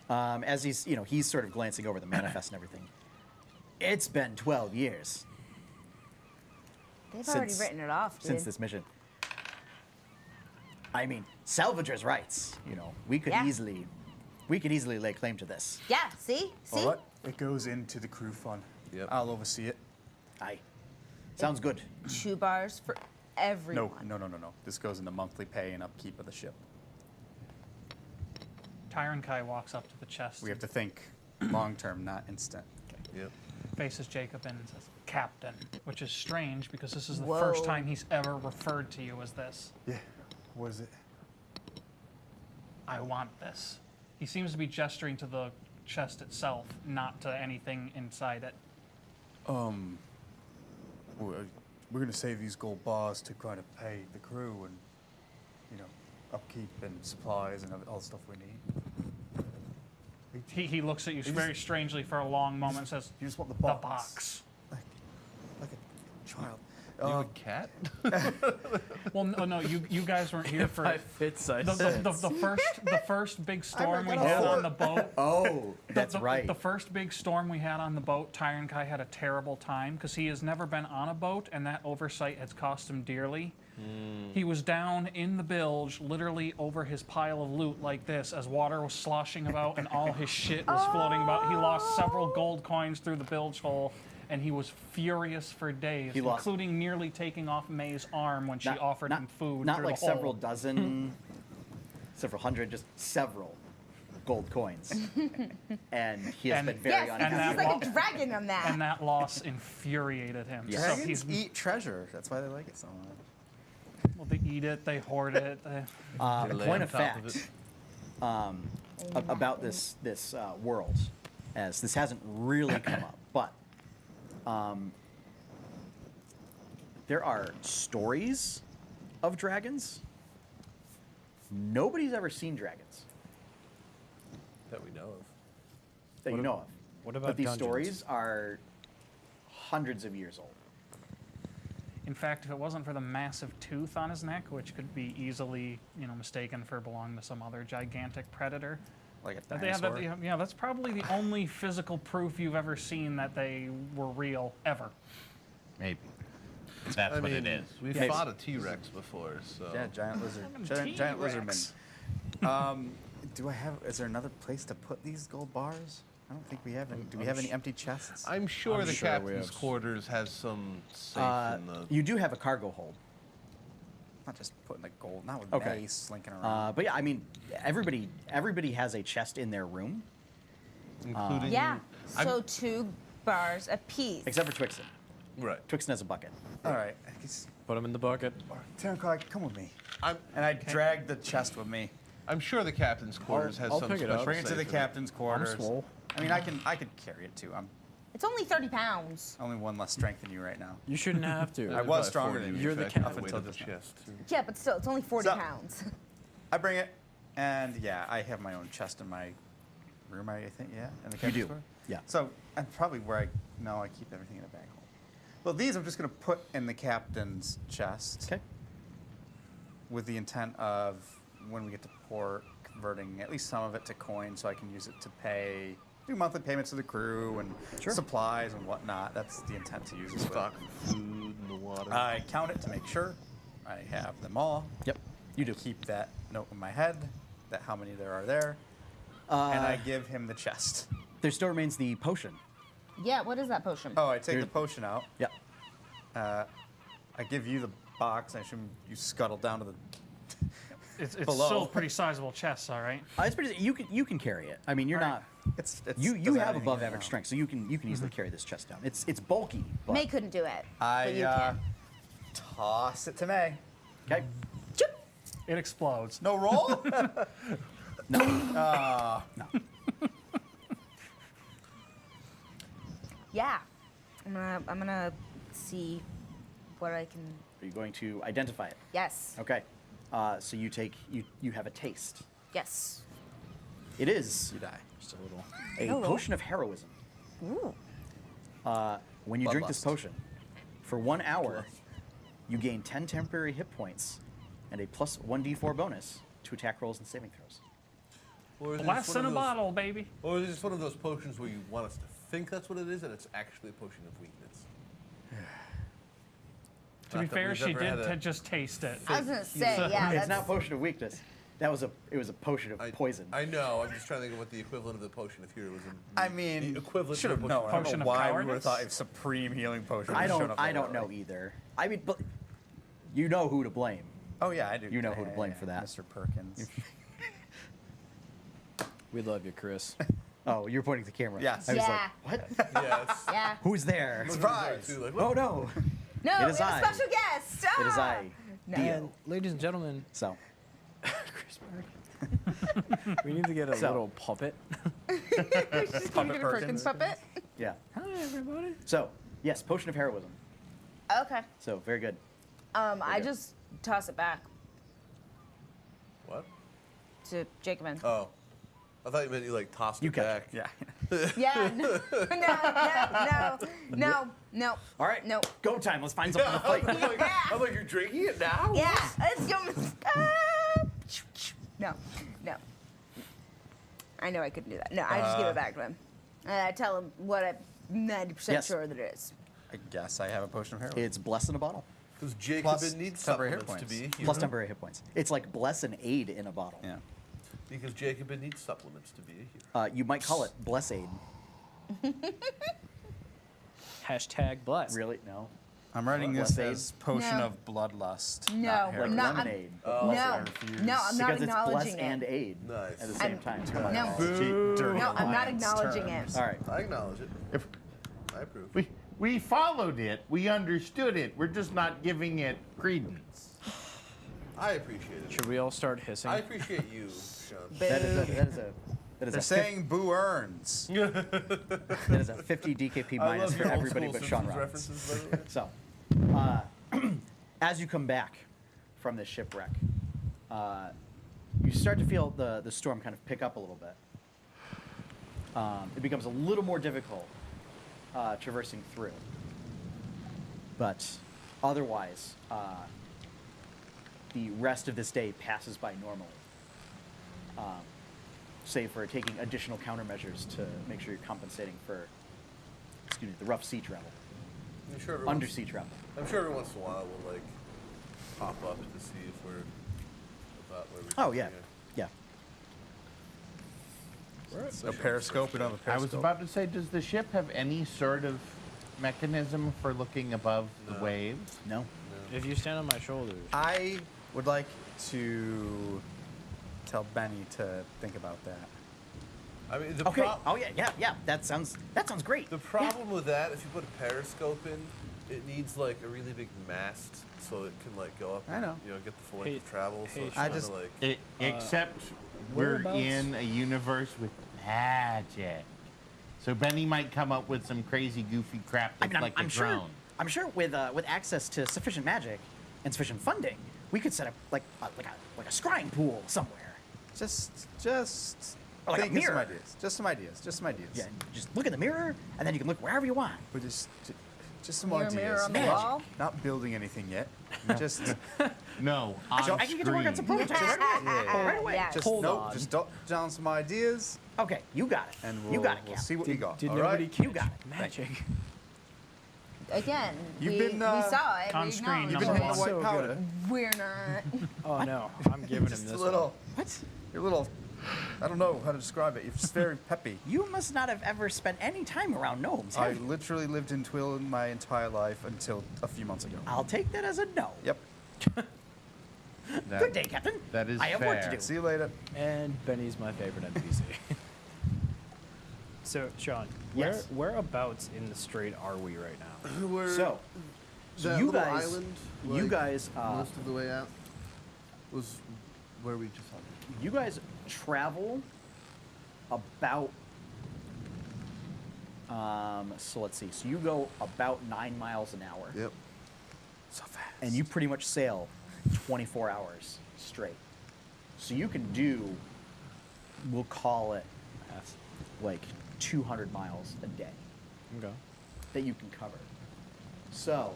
As he's sort of glancing over the manifest and everything. It's been 12 years They've already Since- written it off, dude. since this mission. I mean, salvagers' rights. We could Yeah. easily lay claim to this. Yeah, see? See? All right. It goes into the crew fund. Yep. I'll oversee it. Aye. Sounds good. 2 bars for everyone. No. This goes into monthly pay and upkeep of the ship. Tyron Kai walks up to the chest. We have to think long term, not instant. Yep. Faces Jacob in and says, Captain, which is strange because this is the first Whoa. time he's ever referred to you as this. Yeah. What is it? I want this. He seems to be gesturing to the chest itself, not to anything inside it. We're gonna save these gold bars to kind of pay the crew and, upkeep and supplies and all the stuff we need. He looks at you very strangely for a long moment and says, You just want the the box. box. Like a child. You a cat? Well, no, you guys weren't here for If I fits, I the first big storm we had on the boat. Oh, that's right. The first big storm we had on the boat, Tyron Kai had a terrible time because he has never been on a boat, and that oversight has cost him dearly. He was down in the bilge, literally over his pile of loot like this, as water was sloshing about and all his shit was floating about. He lost several gold coins through the bilge hole, and he was furious for days, including nearly taking off May's arm when she offered him food. Not through like the hole. several dozen, several hundred, just several gold coins. And he has been very Yes, unhappy. because he's like a dragon on that. And that loss infuriated him. Yes. So Dragons he's, eat treasure. That's why they like it so much. well, they eat it, they hoard it. A lay point on of top of fact about this world, as this hasn't really come up, but there are stories of dragons. Nobody's ever seen dragons That we know of. that you know of. What about But these dungeons? stories are hundreds of years old. In fact, if it wasn't for the massive tooth on his neck, which could be easily, mistaken for belonging to some other gigantic predator, Like a that they have dinosaur. yeah, that's probably the only physical proof you've ever seen that they were real ever. Maybe. That's what it is. We Yes. fought a T-Rex before, so. Yeah, giant lizard. Having Giant T-Rex. lizardman. Is there another place to put these gold bars? I don't think we have any. Do we have any empty chests? I'm sure I'm the sure we captain's have- quarters has some safe in the. You do have a cargo hold. Not just putting the gold, not with Okay. May slinking around. But yeah, I mean, everybody has a chest in their room, Including. Yeah. I'm- So 2 bars a piece. except for Twixen. Right. Twixen has a bucket. All right. I guess, Put him in the bucket. Taryn, come with me. I'm And I dragged the chest with me. sure the captain's quarters has I'll some pick it special up. Bring it to the safe in captain's quarters. swole. I mean, I could carry it too. I'm It's only 30 pounds. only one less strength than you right now. You shouldn't have to. I was stronger than you. You're the captain. Up until the just now. chest. Too. Yeah, but still, it's only 40 So- pounds. I bring it, and yeah, I have my own chest in my room. I think, yeah, in the captain's do. quarters. Yeah. So, and probably where I keep everything in a bag hold. Well, these I'm just gonna put in the captain's chest. Okay. With the intent of when we get to port, converting at least some of it to coin, so I can use it to do monthly payments to the crew and Sure. supplies and whatnot. That's the intent to use this with. Stock of food in the water. I count it to make sure I have them all. Yep. You do. Keep that note in my head, that how many there are there, and I give him the chest. There still remains the potion. Yeah, what is that potion? Oh, I take Here- the potion out. Yep. I give you the box. I assume you scuttle down to the. It's Below. still a pretty sizable chest, all right? It's pretty. You can carry it. I mean, you're not. It's You doesn't have anything above right average now. strength, so you can easily carry this chest down. It's bulky. But, May couldn't do it. but you I can. toss it to May. okay. Choop. It explodes. No roll. Yeah. I'm gonna see what I can. Are you going to identify it? Yes. Okay. So you have a taste. Yes. It is You die. Just a little. a Hello. potion of heroism. Ooh. When you drink this Bloodlust. potion, for 1 hour, you gain 10 temporary hit points and a plus 1d4 bonus to attack rolls and saving throws. Or is it Less just one in a of those- bottle, baby. Or is it just one of those potions where you want us to think that's what it is, and it's actually a potion of weakness? To be Not that fair, we've she ever did had a- just taste it. I was gonna say, yeah. It's That's, not potion of weakness. It was a potion of poison. I know. I'm just trying to think of what the equivalent of the potion of here was. I mean, the equivalent should have of a known. I don't Potion know of why we would have cowardice? thought a supreme healing potion. I would have shown don't. up I that don't know early. either. I mean, but you know who to blame. Oh yeah, I do. You know who to Yeah, blame yeah, for that. Mr. Perkins. We love you, Chris. Oh, you're pointing to the camera. Yes. I was Yeah. like, what? Yeah. It's, Yeah. Who's there? Surprise. Too, like, Oh no. No, It we is have I. a special guest. It is Ah! I. No. And ladies and gentlemen, So, Chris Mark. We need to get a So- little puppet. Just gonna get a Perkins puppet. yeah. Hi, everybody. So, yes, potion of heroism. Okay. So, very good. I just toss it back what? to Jacobin. Oh. I thought you meant you like tossed You it catch back. Yeah. Yeah. No. All right. No. Go time. Let's find something to fight. I'm like, you're drinking it now? Yeah. Let's go. No. I know I couldn't do that. No, I just give it back to him. And I tell him what I'm 90% Yes. sure that it is. I guess I have a potion of heroism. It's bless in a bottle. Because Jacobin Plus needs temporary hit supplements to be a points. hero. Plus temporary hit points. It's like bless and aid in a bottle. Yeah. Because Jacobin needs supplements to be a hero. You might call it bless aid. Hashtag bless. Really? No. I'm writing What? this Blessade? as potion No. of bloodlust. No, not Like heroin. not- lemonade. Oh, no, I refuse. no, I'm not Because it's bless acknowledging and it. aid Nice. at the same time. Come on. No. Dirty No, I'm not alliance acknowledging terms. it. All right. I acknowledge it. If I approve. we followed it, we understood it. We're just not giving it credence. I appreciate it. Should we all start hissing? I appreciate you, Sean. That is They're a saying boo earns. that is a 50 DKP I minus love for your old everybody school but Sean Simpsons Robbins. references, by the way. So, as you come back from this shipwreck, you start to feel the storm kind of pick up a little bit. It becomes a little more difficult traversing through. But otherwise, the rest of this day passes by normally. Save for taking additional countermeasures to make sure you're compensating for, the rough sea travel, I'm sure every undersea travel. I'm sure every once in a while we'll like pop up to see if we're about where we Oh should yeah, be. yeah. A periscope. We don't have a I periscope. was about to say, does the ship have any sort of mechanism for looking above the waves? No. If you stand on my shoulders. I would like to tell Benny to think about that. I mean, the Okay. pro- Oh yeah. That sounds great. the problem with that, if you put a periscope in, it needs like a really big mast so it can like go up. I know. And, get the full Hey- length of travel. So hey, it's I kinda just- like Except we're whereabouts? in a universe with magic. So Benny might come up with some crazy, goofy crap I that's mean, like I'm a sure. drone. I'm sure with access to sufficient magic and sufficient funding, we could set up like a scrying pool somewhere. Just Or like a think of some mirror. ideas. Just some ideas. Yeah. Just look in the mirror, and then you can look wherever you want. But just some Mirror, ideas. mirror on the Magic. wall. Not building anything yet. Just No, on So I can get to work on some screen. prototypes right away. Yeah. just Hold nope, on. just jot down some ideas Okay, you got it. and we'll, you got it, we'll Cap. see what we got. Did all nobody right? catch You got it. magic? Again, You've we been, saw it. on we screen, acknowledged You've been number hitting the one. white So powder. good. We're not. Oh no, I'm giving him Just this a little. What? You're a little. I don't know how to describe it. You're just very peppy. You must not have ever spent any time around gnomes, I have you? literally lived in Twillin my entire life until a few months ago. I'll take that as a no. Yep. That- Good day, Captain. That is I have work to fair. do. See you later. one. And Benny's my favorite NPC. So, Sean, Yes. whereabouts in the strait are we right now? we're So, that you little guys, island, you like, guys, most of the way out was where we just saw. you guys travel about. So let's see. So you go about 9 miles an hour, Yep. So fast. and you pretty much sail 24 hours straight. So you can do, we'll call it, like 200 miles a day Okay. that you can cover. So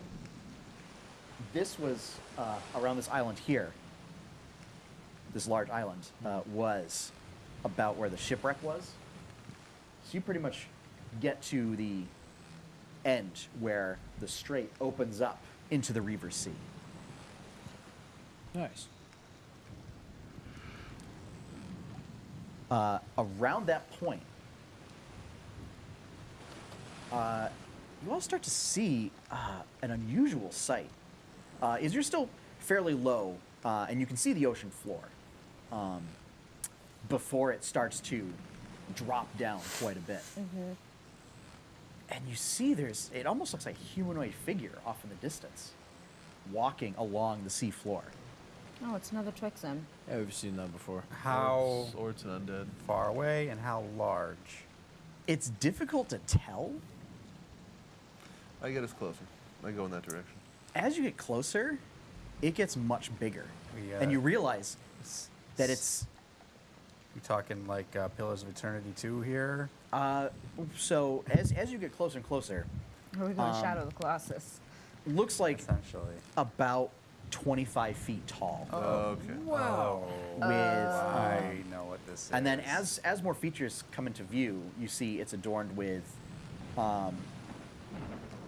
this was around this island here. This large island was about where the shipwreck was. So you pretty much get to the end where the strait opens up into the Reaver Sea. Nice. Around that point, you all start to see an unusual sight. Is you're still fairly low, and you can see the ocean floor. before it starts to drop down quite a bit. And you see it almost looks like a humanoid figure off in the distance, walking along the sea floor. Oh, it's another Twixen. Yeah, we've seen that before. How Or it's an undead. far away and how large? It's difficult to tell. I get us closer. I go in that direction. As you get closer, it gets much bigger. We, And you realize s- that it's We talking like Pillars of Eternity 2 here? so as you get closer and closer, Are we going to Shadow the Colossus? looks like Essentially. about 25 feet tall. Okay. Wow. With I know what this is. and then as more features come into view, you see it's adorned with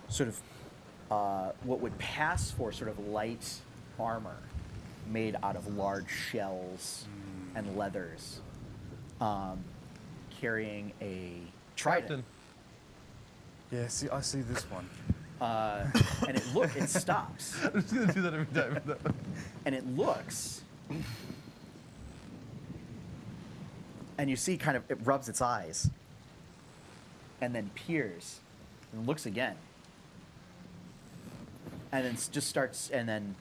sort of what would pass for sort of light armor made out of large shells and leathers, carrying a trident. Yeah, see, I see this one. And it stops, I'm just gonna do that every time. and it looks, and you see kind of it rubs its eyes, and then peers, and looks again, and then just starts, and then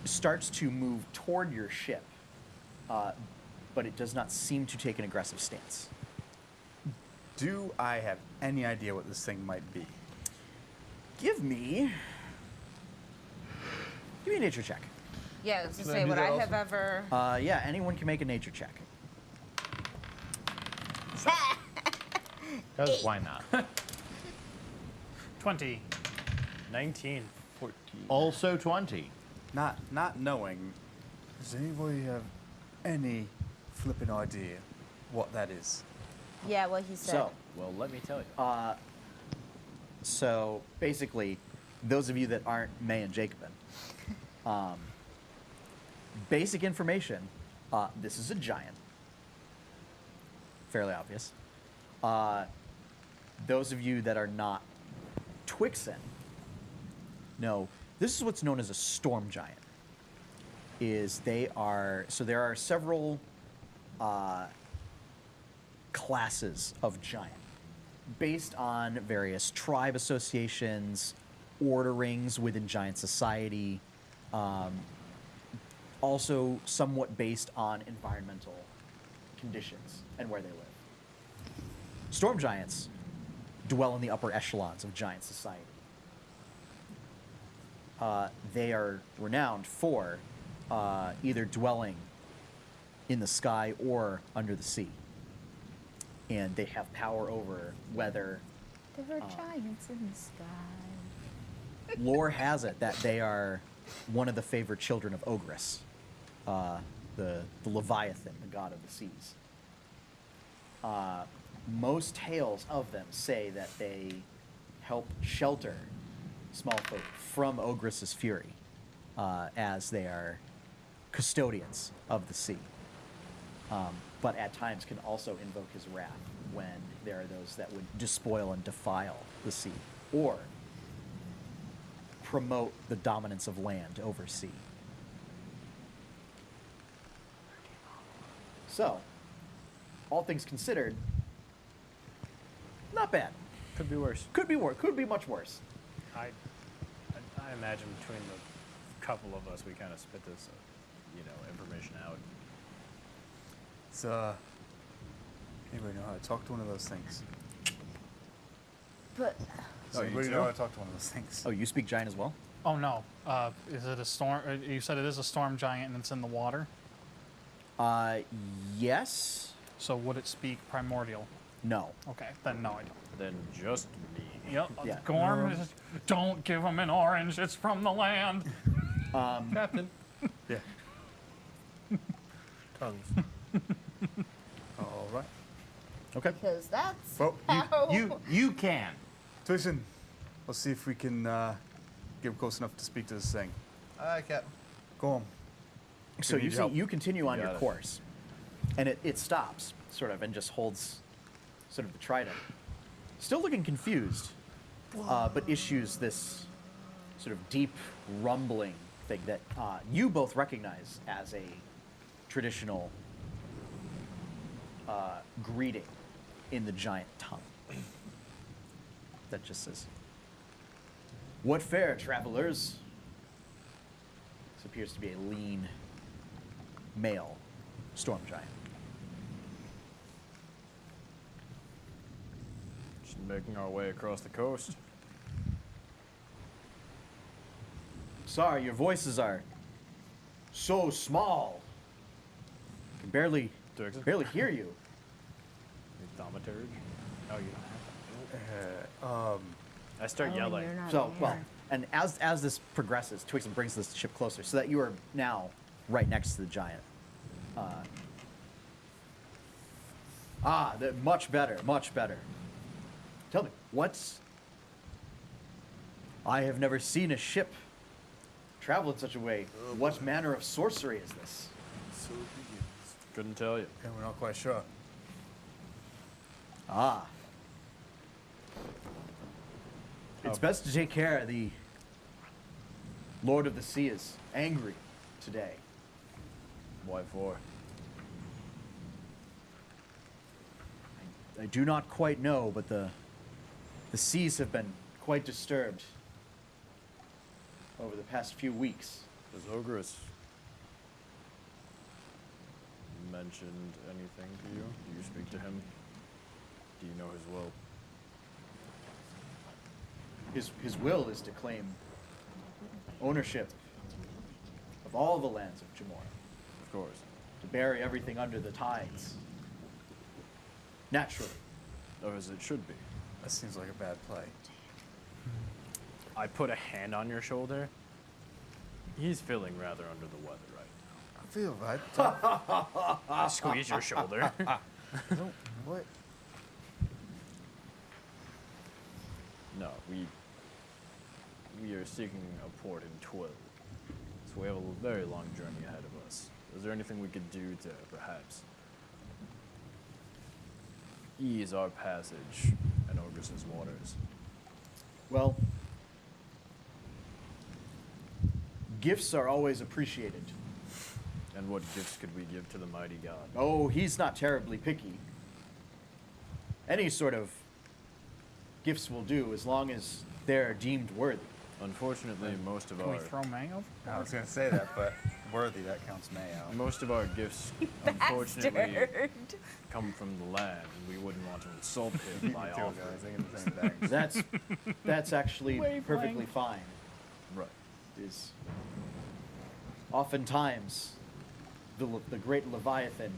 starts to move toward your ship, but it does not seem to take an aggressive stance. Do I have any idea what this thing might be? Give me a nature check. Yeah, I was to Can I say, do would that I have also? ever. Yeah, anyone can make a nature check. Because why not? 20. 19. 14. Also 20. Not knowing, does anybody have any flipping idea what that is? Yeah, what he said. So, Well, let me tell you. so basically, those of you that aren't May and Jacobin, basic information. This is a giant. Fairly obvious. Those of you that are not Twixen, no, this is what's known as a storm giant. There are several classes of giant based on various tribe associations, orderings within giant society, also somewhat based on environmental conditions and where they live. Storm giants dwell in the upper echelons of giant society. They are renowned for either dwelling in the sky or under the sea. And they have power over weather. There are giants in the sky. Lore has it that they are one of the favored children of Ogress, the Leviathan, the god of the seas. Most tales of them say that they help shelter small folk from Ogress's fury, as they are custodians of the sea. But at times can also invoke his wrath when there are those that would despoil and defile the sea, or promote the dominance of land over sea. So, all things considered, not bad. Could be worse. Could be worse. Could be much worse. I imagine between the couple of us, we kind of spit this, information out. So, anybody know how to talk to one of those things? But Does anybody know how to talk to one of those things? Oh, you speak giant as well? Oh no. Is it a storm? You said it is a storm giant and it's in the water. Yes. So would it speak primordial? No. Okay, then no, I don't. Then just me. Yep. Yeah. Gorm, don't give him an orange. It's from the land. Captain. Yeah. Tongues. All right. Okay. because that's Well, how. You can. Twixen, let's see if we can get close enough to speak to this thing. Aye, Captain. Go on. So need you your see, help. you continue on your Got it. course, and it stops, sort of, and just holds sort of the trident. Still looking confused, but issues this sort of deep rumbling thing that you both recognize as a traditional greeting in the giant tongue. That just says, "What fare, travelers?" This appears to be a lean male storm giant. Just making our way across the coast. Sorry, your voices are so small. I can barely hear you. Thaumaturge? Oh, you don't have I start Oh, yelling. you're not So, well, there. and as this progresses, Twixen brings this ship closer so that you are now right next to the giant. Much better, much better. Tell me, I have never seen a ship travel in such a way. What manner of sorcery is this? So it begins. Couldn't tell you. Yeah, we're not quite sure. It's best to take care. The Lord of the Sea is angry today. Why for? I do not quite know, but the seas have been quite disturbed over the past few weeks. Has Ogris mentioned anything to you? Do you speak to him? Do you know his will? His will is to claim ownership of all the lands of Jemmora, Of course. to bury everything under the tides. Naturally. Or as it should be. That seems like a bad play. I put a hand on your shoulder. He's feeling rather under the weather right I feel right. now. I squeeze your shoulder. What? No, we are seeking a port in Twillin. So we have a very long journey ahead of us. Is there anything we could do to perhaps ease our passage in Ogris's waters? Well, gifts are always appreciated. And what gifts could we give to the mighty god? Oh, he's not terribly picky. Any sort of gifts will do as long as they're deemed worthy. Unfortunately, most of Can we our throw mayo? I was gonna say that, but worthy, that counts mayo. most of our gifts unfortunately Bastard. come from the land, and we wouldn't want to insult him by Me too, offering. guys. Thinking the same thing. That's actually Wavelength. perfectly fine. Right. Is oftentimes the great Leviathan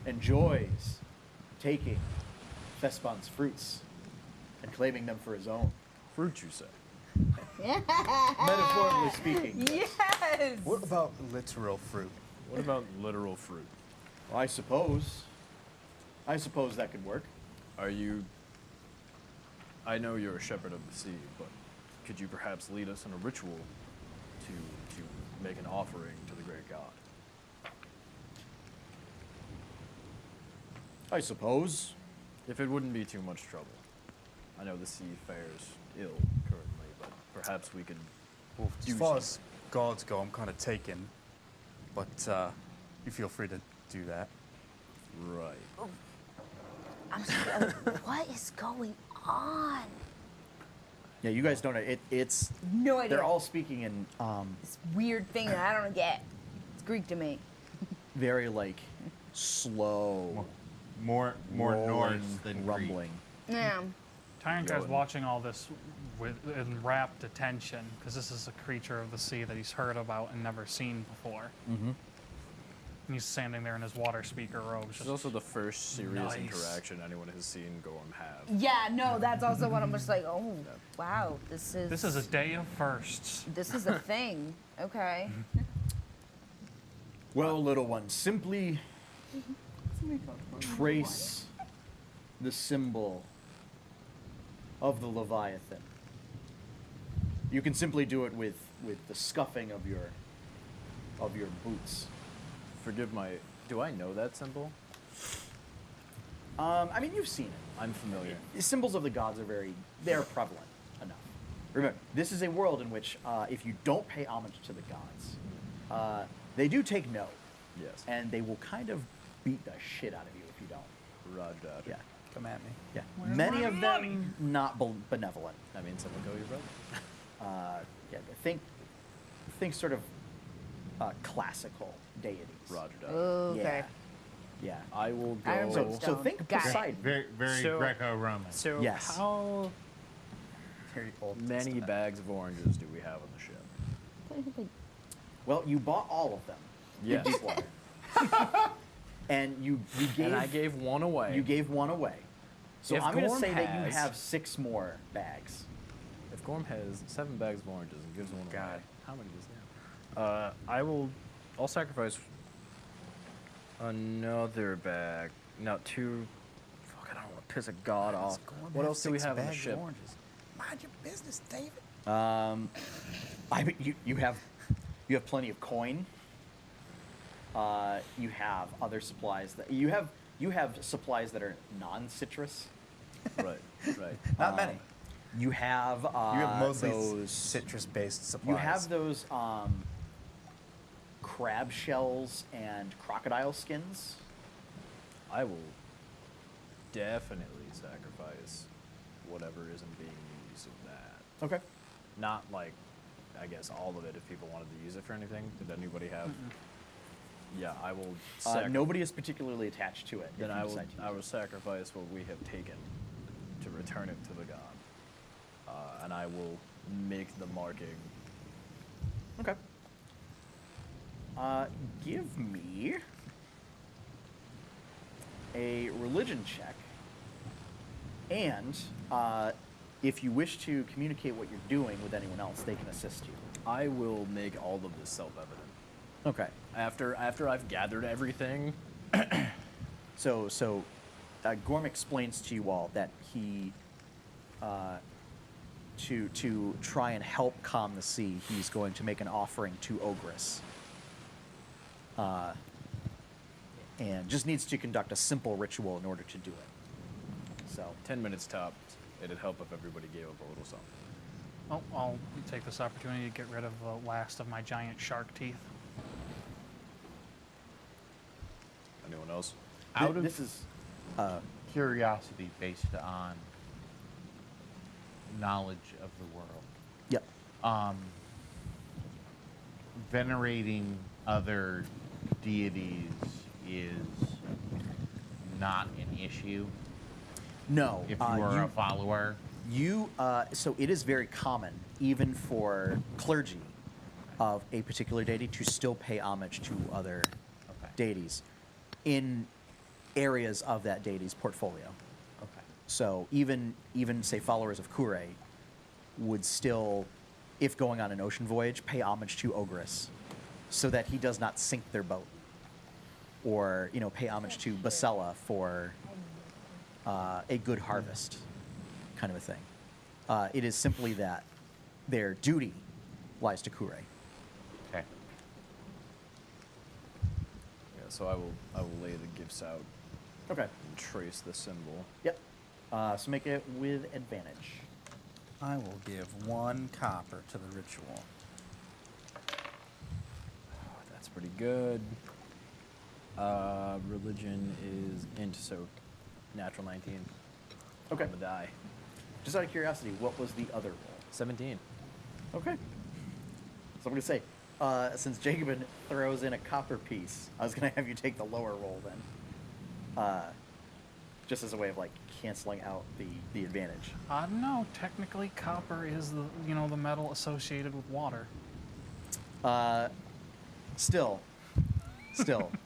enjoys taking Thespon's fruits and claiming them for his own. Fruit, you say? Metaphorically speaking. Yes. What about literal fruit? What about literal fruit? I suppose that could work. Are you... I know you're a shepherd of the sea, but could you perhaps lead us in a ritual to make an offering to the great god? I suppose. If it wouldn't be too much trouble. I know the sea fares ill currently, but perhaps we could Well, as do far something. as gods go, I'm kind of taken. But you feel free to do that. Right. I'm sorry. What is going on? Yeah, you guys don't know. It's No idea. they're all speaking in This weird thing that I don't get. It's Greek to me. very like slow, More rolling, Norse than Greek. rumbling. Yeah. Tyronkai's Yelling. watching all this with in rapt attention because this is a creature of the sea that he's heard about and never seen before. Mm-hmm. And he's standing there in his water speaker robes. This is Just, also the first serious Nice. interaction anyone has seen Gorm have. Yeah, no, that's also what I'm just like, oh, wow, this is a day of firsts. This is a thing. Okay. Well, little one, simply trace the symbol of the Leviathan. You can simply do it with the scuffing of your boots. Forgive my... Do I know that symbol? I mean, you've seen it. I'm familiar. Symbols of the gods are they're prevalent enough. remember, this is a world in which if you don't pay homage to the gods, they do take note, Yes. and they will kind of beat the shit out of you if you don't. Roger that. Yeah, Come at me. yeah. Where's Many my of them not benevolent. That means someone go your brother. Yeah, think sort of classical deities. Roger that. Okay. Yeah. I will go. I remember So think Got it. Poseidon. Very So- Greco-Roman. So Yes. how Very old Many Testament. bags of oranges do we have on the ship? Well, you bought all of them. Yes. In Deepwater. And you gave And I gave one away. you gave one away. So If I'm going to Gorm say that you has- have 6 more bags. If Gorm has 7 bags of oranges and gives one away, God. how many does he have? I'll sacrifice another bag. No, 2. Fuck, I don't want to piss a god off. What else do we have on the ship? Mind your business, David. I mean, you have plenty of coin. You have other supplies that you have supplies that are non-citrus. Right, right. Not many. You have You have mostly those citrus-based supplies. You have those crab shells and crocodile skins. I will definitely sacrifice whatever isn't being used of that. Okay. Not like, I guess, all of it if people wanted to use it for anything. Did anybody have? Yeah, I will. Nobody is particularly attached to it. Then if you I will. decide to use I will it. sacrifice what we have taken to return it to the god, and I will make the marking. Okay. Give me a religion check, and if you wish to communicate what you're doing with anyone else, they can assist you. I will make all of this self-evident. Okay. After I've gathered everything. So Gorm explains to you all that he, to try and help calm the sea, he's going to make an offering to Ogress. And just needs to conduct a simple ritual in order to do it. So 10 minutes tops. It'd help if everybody gave up a little something. Oh, I'll take this opportunity to get rid of the last of my giant shark teeth. Anyone else? Out of this is curiosity based on knowledge of the world. yep. Venerating other deities is not an issue No. if you are a follower. So it is very common, even for clergy of a particular deity, to still pay homage to other Okay. deities in areas of that deity's portfolio. Okay. So even say followers of Kure would still, if going on an ocean voyage, pay homage to Ogress, so that he does not sink their boat, or pay homage to Basella for a good harvest, kind of a thing. It is simply that their duty lies to Kure. Okay. Yeah. So I will lay the gifts out Okay. and trace the symbol. Yep. So make it with advantage. I will give 1 copper to the ritual. That's pretty good. Religion is int, so natural 19. Okay. On the die. Just out of curiosity, what was the other roll? 17. Okay. So I'm going to say, since Jacobin throws in a copper piece, I was going to have you take the lower roll then. Just as a way of canceling out the advantage. No, technically copper is the metal associated with water. Still.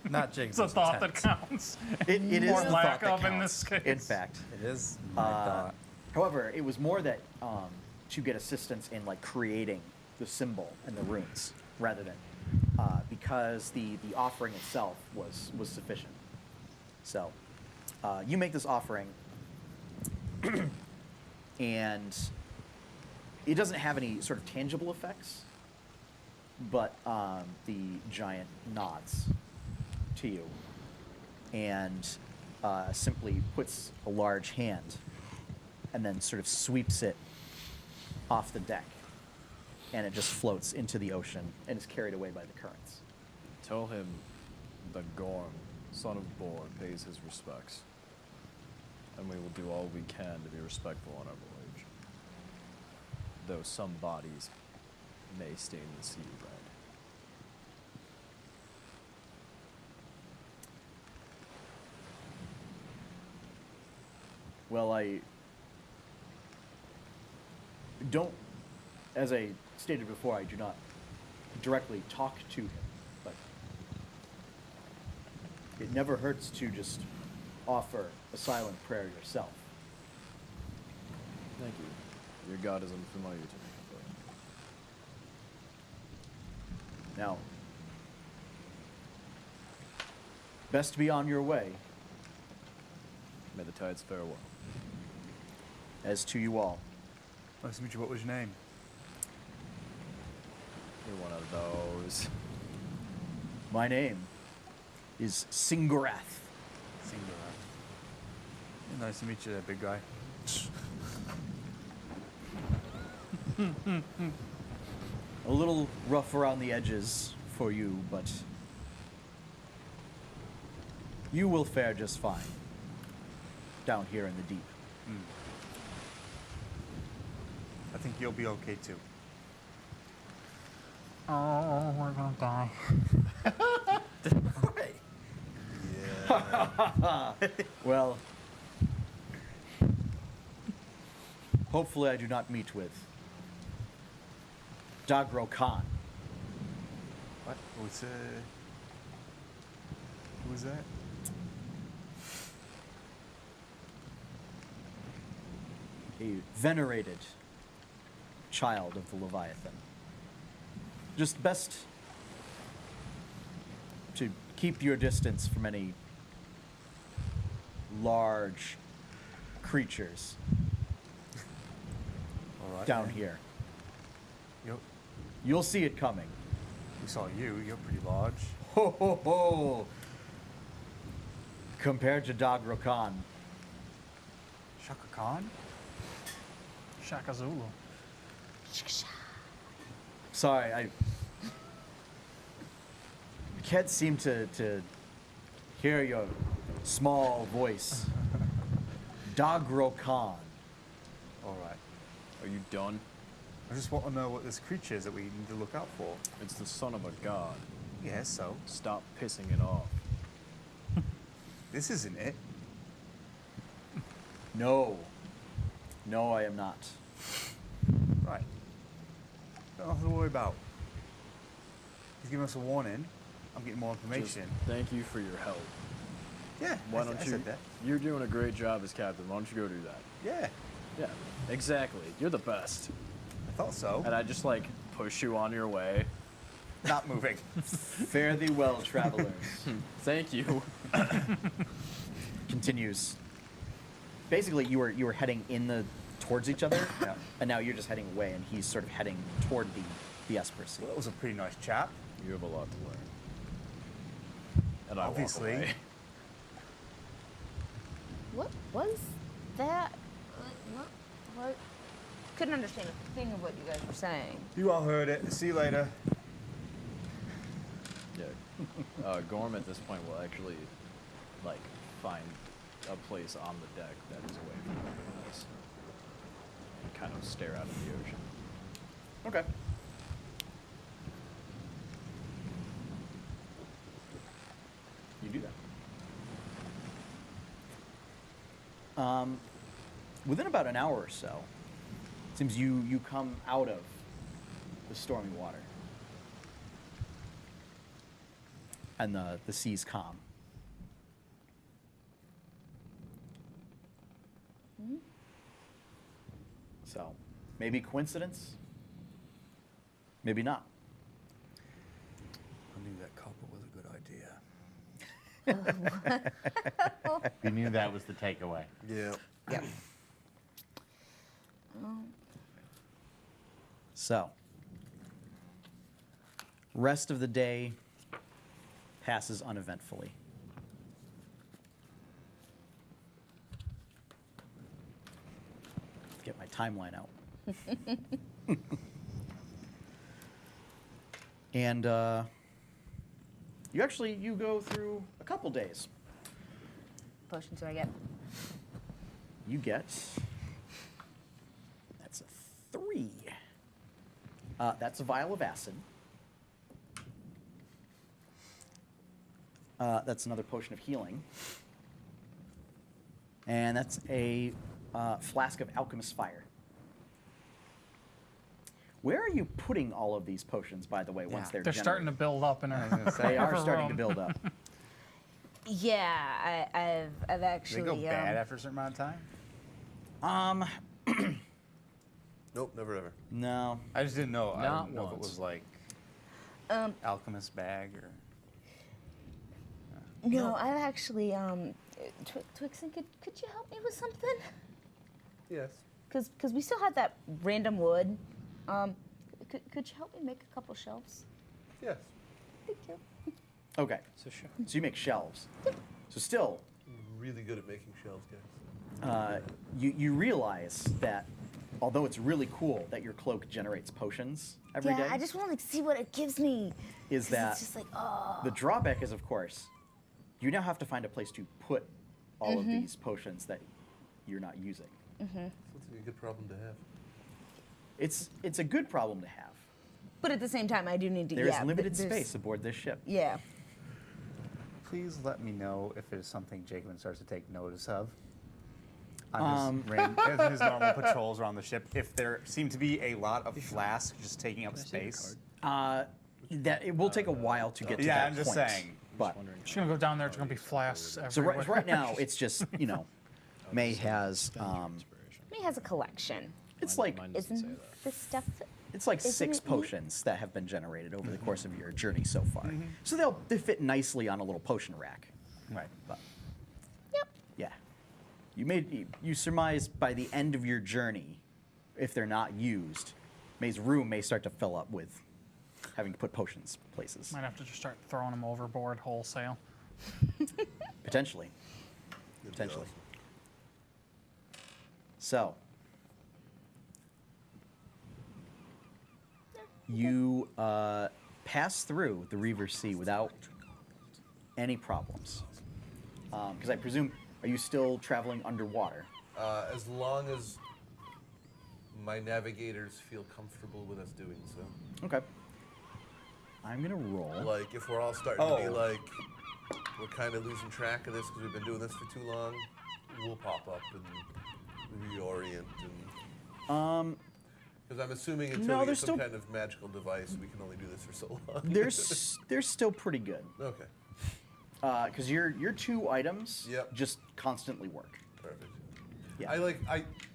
Not Jacob's It's a thought intent. that counts. It is Or the lack thought that of in counts, this case. in fact. It is my thought. However, it was more that to get assistance in creating the symbol and the runes, rather than because the offering itself was sufficient. So you make this offering, and it doesn't have any sort of tangible effects, but the giant nods to you and simply puts a large hand and then sort of sweeps it off the deck, and it just floats into the ocean and is carried away by the currents. Tell him that Gorm, son of Bor, pays his respects. And we will do all we can to be respectful on our voyage. Though some bodies may stain the sea red. Well, I don't, as I stated before, I do not directly talk to him, but it never hurts to just offer a silent prayer yourself. Thank you. Your god is unfamiliar to me, but Now, best be on your way, may the tides fare well. as to you all. Nice to meet you. What was your name? You're one of those. My name is Singorath. Singular. Nice to meet you, big guy. A little rough around the edges for you, but you will fare just fine down here in the deep. I think you'll be okay too. Oh, we're gonna die. Well, hopefully I do not meet with Dagro Khan. What? What's who was that? A venerated child of the Leviathan. Just best to keep your distance from any large creatures All right. down man. here. Yep. You'll see it coming. We saw you. You're pretty large. Ho ho ho! Compared to Dagro Khan, Shaka Khan? Shaka Zulu. sorry, I can't seem to hear your small voice. Dagro Khan. All right. Are you done? I just want to know what this creature is that we need to look out for. It's the son of a god. Yeah, so Stop pissing it off. this isn't it. No. No, I am not. Right. Don't have to worry about. He's giving us a warning. I'm getting more Just information. thank you for your help. Yeah. Why I don't you? said that. You're doing a great job as captain. Why don't you go do that? Yeah. Yeah, exactly. You're the best. I thought so. And I just like push you on your way. Not moving. Fare thee well, travelers. Thank you. Continues. Basically, you were heading towards each other, Yeah. and now you're just heading away, and he's sort of heading toward the Espersea. Well, that was a pretty nice chap. You have a lot to learn. And I Obviously. walk away. What was that? What? Couldn't understand a thing of what you guys were saying. You all heard it. See you later. Yeah. Gorm at this point will actually like find a place on the deck that is away from everyone else and kind of stare out at the ocean. Okay. You do that. Within about an hour or so, it seems you come out of the stormy water. And the sea's calm. So, maybe coincidence, maybe not. I knew that copper was a good idea. We knew that was the takeaway. Yeah. Yep. So, rest of the day passes uneventfully. Let's get my timeline out. And you go through a couple days. Potions do I get? You get, that's a 3. That's a vial of acid. That's another potion of healing. And that's a flask of alchemist fire. Where are you putting all of these potions, by the way, once they're They're starting to build up in I was gonna our. say. They are our starting to room. build up. Yeah, I've Do actually. they go bad after a certain amount of time? Nope, never ever. No. I just didn't know. I Not didn't know if it once. was like alchemist bag or. No, I've actually. Twixen, could you help me with something? Yes. Because we still had that random wood. Could you help me make a couple shelves? Yes. Thank you. Okay. So sure. So you make shelves. So still, Really good at making shells, guys. you realize that although it's really cool that your cloak generates potions every day, Yeah, I just want to like see what it gives me. is 'Cause that it's just like, oh. the drawback is, of course, you now have to find a place to put all of these potions that you're not using. Sounds like a good problem to have. It's a good problem to have. But at the same time, I do need to. There is yeah, limited there's- space aboard this ship. Yeah. Please let me know if it is something Jacobin starts to take notice of. On his normal patrols around the ship, if there seem to be a lot of flasks just taking up space. That it will take a while to get to Yeah, that I'm just point. saying. But Just gonna go down there. It's gonna be flasks so everywhere. right now it's just May has May has a collection. it's like Mine doesn't say Isn't that. this stuff? it's like Isn't 6 it neat? potions that have been generated over the course of your journey so far. So they fit nicely on a little potion rack. Right. But Yep. yeah, you surmise by the end of your journey, if they're not used, May's room may start to fill up with having to put potions places. Might have to just start throwing them overboard wholesale. Potentially. That'd be Potentially. awesome. So, you pass through the Reaver Sea without any problems. Because I presume, are you still traveling underwater? As long as my navigators feel comfortable with us doing so. Okay. I'm gonna roll. Like, if we're all starting to be Oh. like, we're kind of losing track of this because we've been doing this for too long, we'll pop up and reorient and. Because I'm assuming until No, we get there's some still- kind of magical device, we can only do this for so long. They're still pretty good. Okay, Because your 2 items Yep. just constantly work. perfect. Yeah.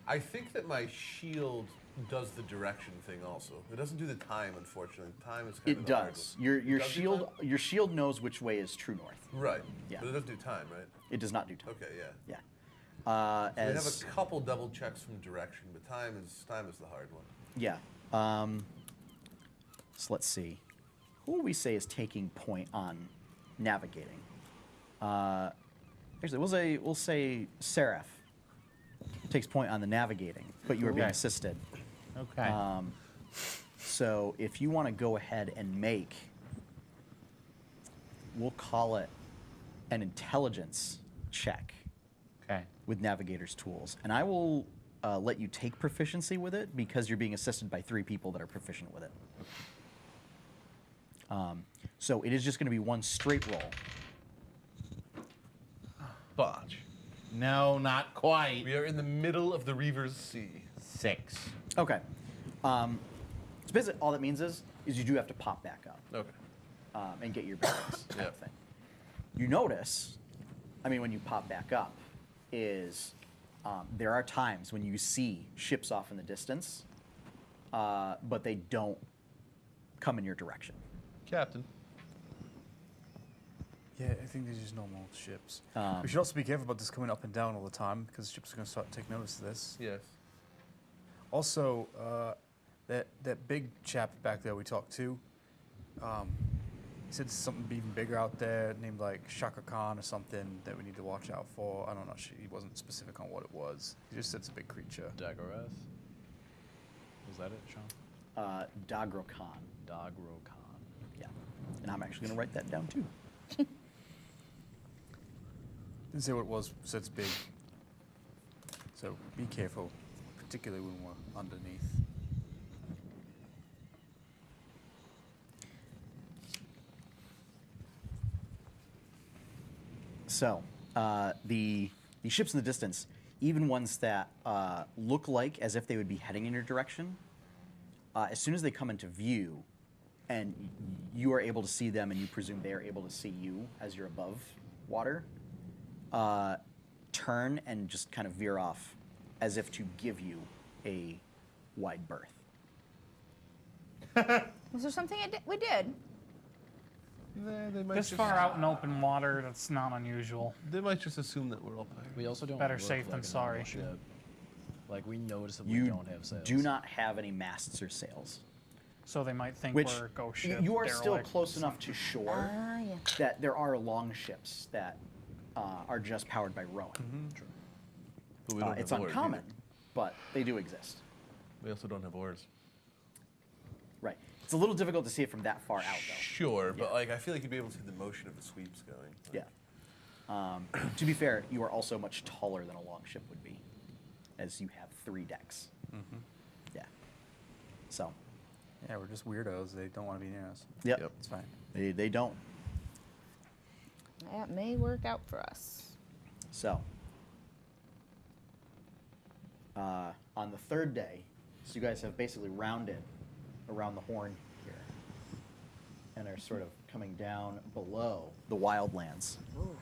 I think that my shield does the direction thing also. It doesn't do the time, unfortunately. Time is kind It of the hard does. one. Your It does do shield time? your shield knows which way is true north. Right. Yeah. But it doesn't do time, right? It does not do time. Okay, yeah. Yeah. So we have As a couple double checks from direction, but time is the hard one. yeah. So let's see. Who will we say is taking point on navigating? Actually, we'll say Seraph takes point on the navigating, but you are being Okay. assisted. Okay. So if you want to go ahead and make, we'll call it an intelligence check okay. with navigator's tools, and I will let you take proficiency with it because you're being assisted by 3 people that are proficient with it. So it is just going to be 1 straight roll. Botch. No, not quite. We are in the middle of the Reaver's Sea. 6. Okay. So basically all that means is you do have to pop back up Okay. and get your bearings kind of Yep. thing. You notice, I mean, when you pop back up, is there are times when you see ships off in the distance, but they don't come in your direction. Captain. Yeah, I think they're just normal ships. Um, We should also be careful about this coming up and down all the time because ships are going to start to take notice of this. Yes. Also, that big chap back there we talked to, he said something even bigger out there named like Shaka Khan or something that we need to watch out for. I don't know. He wasn't specific on what it was. He just said it's a big creature. Dagorath. Was that it, Sean? Dagrokhan. Dagrokhan. Yeah. And I'm actually going to write that down too. Didn't say what it was, so it's big. So be careful, particularly when we're underneath. So, the ships in the distance, even ones that look like as if they would be heading in your direction, as soon as they come into view, and you are able to see them, and you presume they are able to see you as you're above water, turn and just kind of veer off, as if to give you a wide berth. Was there something we did? They might This just, far out in open water, that's not unusual. They might just assume that we're all pirates. We also don't Better look safe like than a sorry. normal ship. Like, we noticeably You don't have sails. do not have any masts or sails. So they might think Which we're ghost ship. you are still derelict. close enough to shore Ah, yeah. that there are long ships that are just powered by rowing. But we don't It's have oars uncommon, either. but they do exist. We also don't have oars. Right. It's a little difficult to see it from that far out, though. Sure, but Yeah. like I feel like you'd be able to see the motion of the sweeps going. Like, Yeah. To be fair, you are also much taller than a long ship would be, as you have 3 decks. Yeah. So, Yeah, we're just weirdos. They don't want to be near us. yep. Yep. It's fine. They don't. That may work out for us. So, on the 3rd day, so you guys have basically rounded around the horn here and are sort of coming down below the wildlands. Ooh.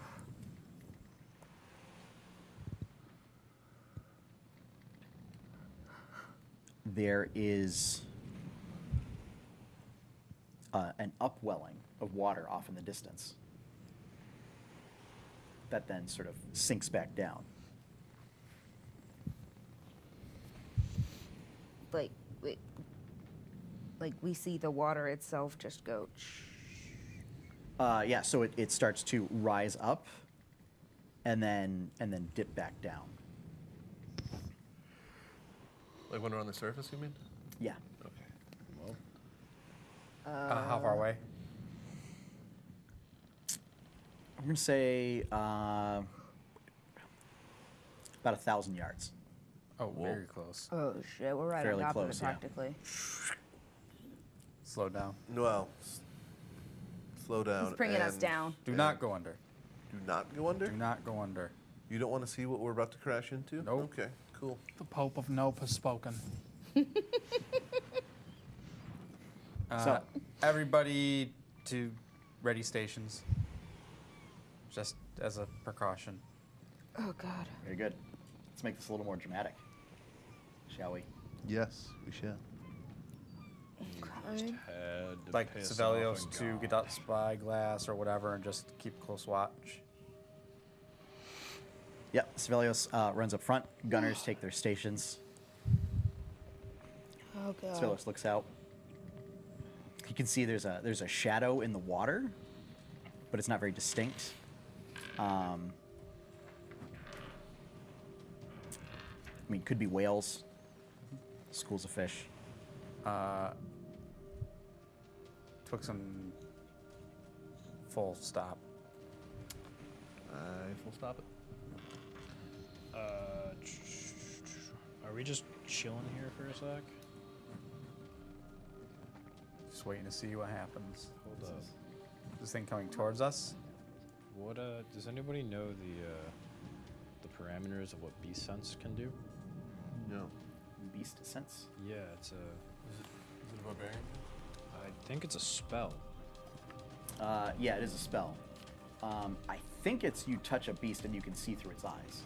There is an upwelling of water off in the distance that then sort of sinks back down. Like we see the water itself just go. Yeah, so it starts to rise up and then dip back down. Like when we're on the surface, you mean? Yeah. Okay. Well, How far away? I'm gonna say about 1,000 yards. Oh, Whoa. very close. Oh shit, we're right Fairly on top close, of it yeah. practically. Slow down. Well, slow down. He's bringing us and down. Do not go under. Do not go under. Do not go under. You don't want to see what we're about to crash into? Nope. Okay, cool. The Pope of Nope has spoken. So- Everybody to ready stations. Just as a precaution. Oh god. Very good. Let's make this a little more dramatic, shall we? Yes, we shall. Okay. had to Like piss Sevelios off and to go. get that spyglass or whatever and just keep close watch. Yep, Sevelios runs up front. Gunners take their stations. Oh god. Sevelios looks out. You can see there's a shadow in the water, but it's not very distinct. I mean, could be whales, schools of fish. Twixen full stop. Full stop it. Are we just chilling here for a sec? Just waiting to see what happens. Hold up. This thing coming towards us? What does anybody know the parameters of what beast sense can do? No. Beast sense. Yeah, it's a. Is it a barbarian? I think it's a spell. Yeah, it is a spell. I think it's you touch a beast and you can see through its eyes.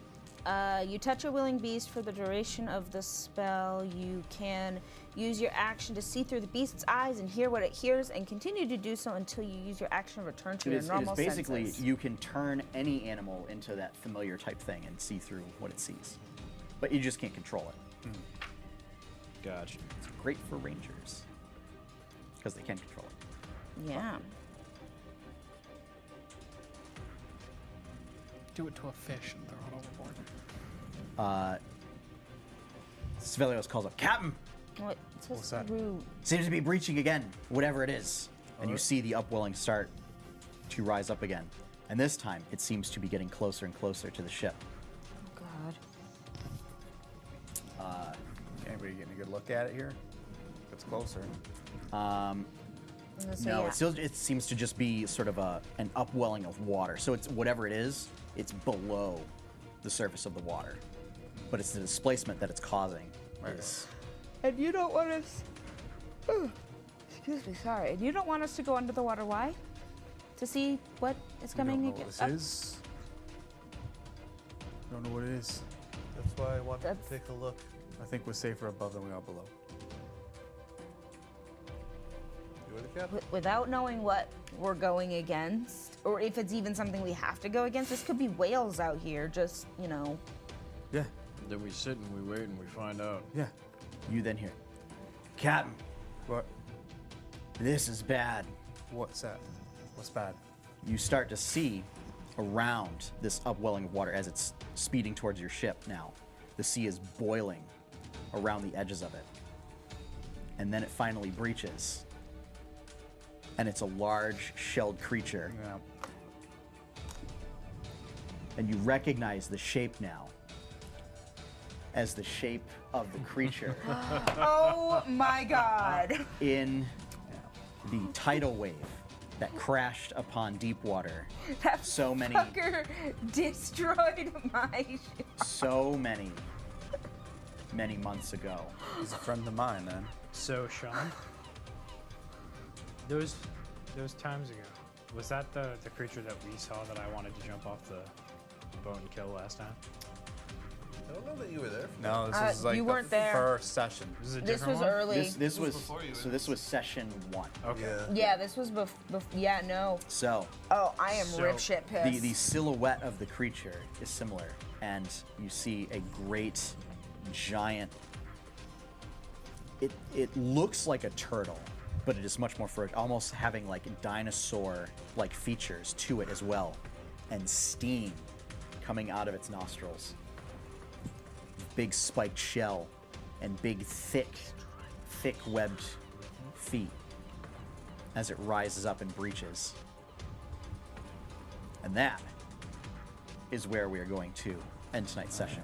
You touch a willing beast for the duration of the spell. You can use your action to see through the beast's eyes and hear what it hears, and continue to do so until you use your action to return to It your is normal basically senses. you can turn any animal into that familiar type thing and see through what it sees, but you just can't control it. Gotcha. It's great for rangers because they can control it. Yeah. Do it to a fish and throw it overboard. Sevelios calls up, Captain, What? It says What's that? through. Seems to be breaching again, whatever it is. And you Alright. see the upwelling start to rise up again. And this time, it seems to be getting closer and closer to the ship. Oh God. Anybody getting a good look at it here? It's closer. I'm gonna say No, yeah. it seems to just be sort of an upwelling of water. So it's whatever it is, it's below the surface of the water. But it's the displacement that it's causing. Is, And you don't want us. Excuse me, sorry. And you don't want us to go under the water. Why? To see what is We don't coming know again. what this is. Don't know what it is. That's why I wanted That's- to take a look. I think we're safer above than we are below. You want to, Cap? Without knowing what we're going against, or if it's even something we have to go against, this could be whales out here. Just Yeah, Then we sit and we wait and we find out. yeah. you then hear, Captain, What? this is bad. What's that? What's bad? You start to see around this upwelling of water as it's speeding towards your ship now. The sea is boiling around the edges of it. And then it finally breaches. And it's a large shelled creature. Yeah. And you recognize the shape now as the shape of the creature oh my God! in the tidal wave that crashed upon Deepwater That so many fucker destroyed my ship. so many months ago. He's a friend of mine, then. So, Sean, those times ago, was that the creature that we saw that I wanted to jump off the boat and kill last time? I don't know that you were there. For No, this Uh, was like you the weren't there. first session. This is a This different was one? early. This was before you, so this was session 1. Okay. Yeah, this was yeah, no. So Oh, I am So, rip shit pissed. the silhouette of the creature is similar, and you see a great giant. It looks like a turtle, but it is much more almost having like dinosaur-like features to it as well, and steam coming out of its nostrils. Big spiked shell, and big thick webbed feet as it rises up and breaches. And that is where we are going to end tonight's session.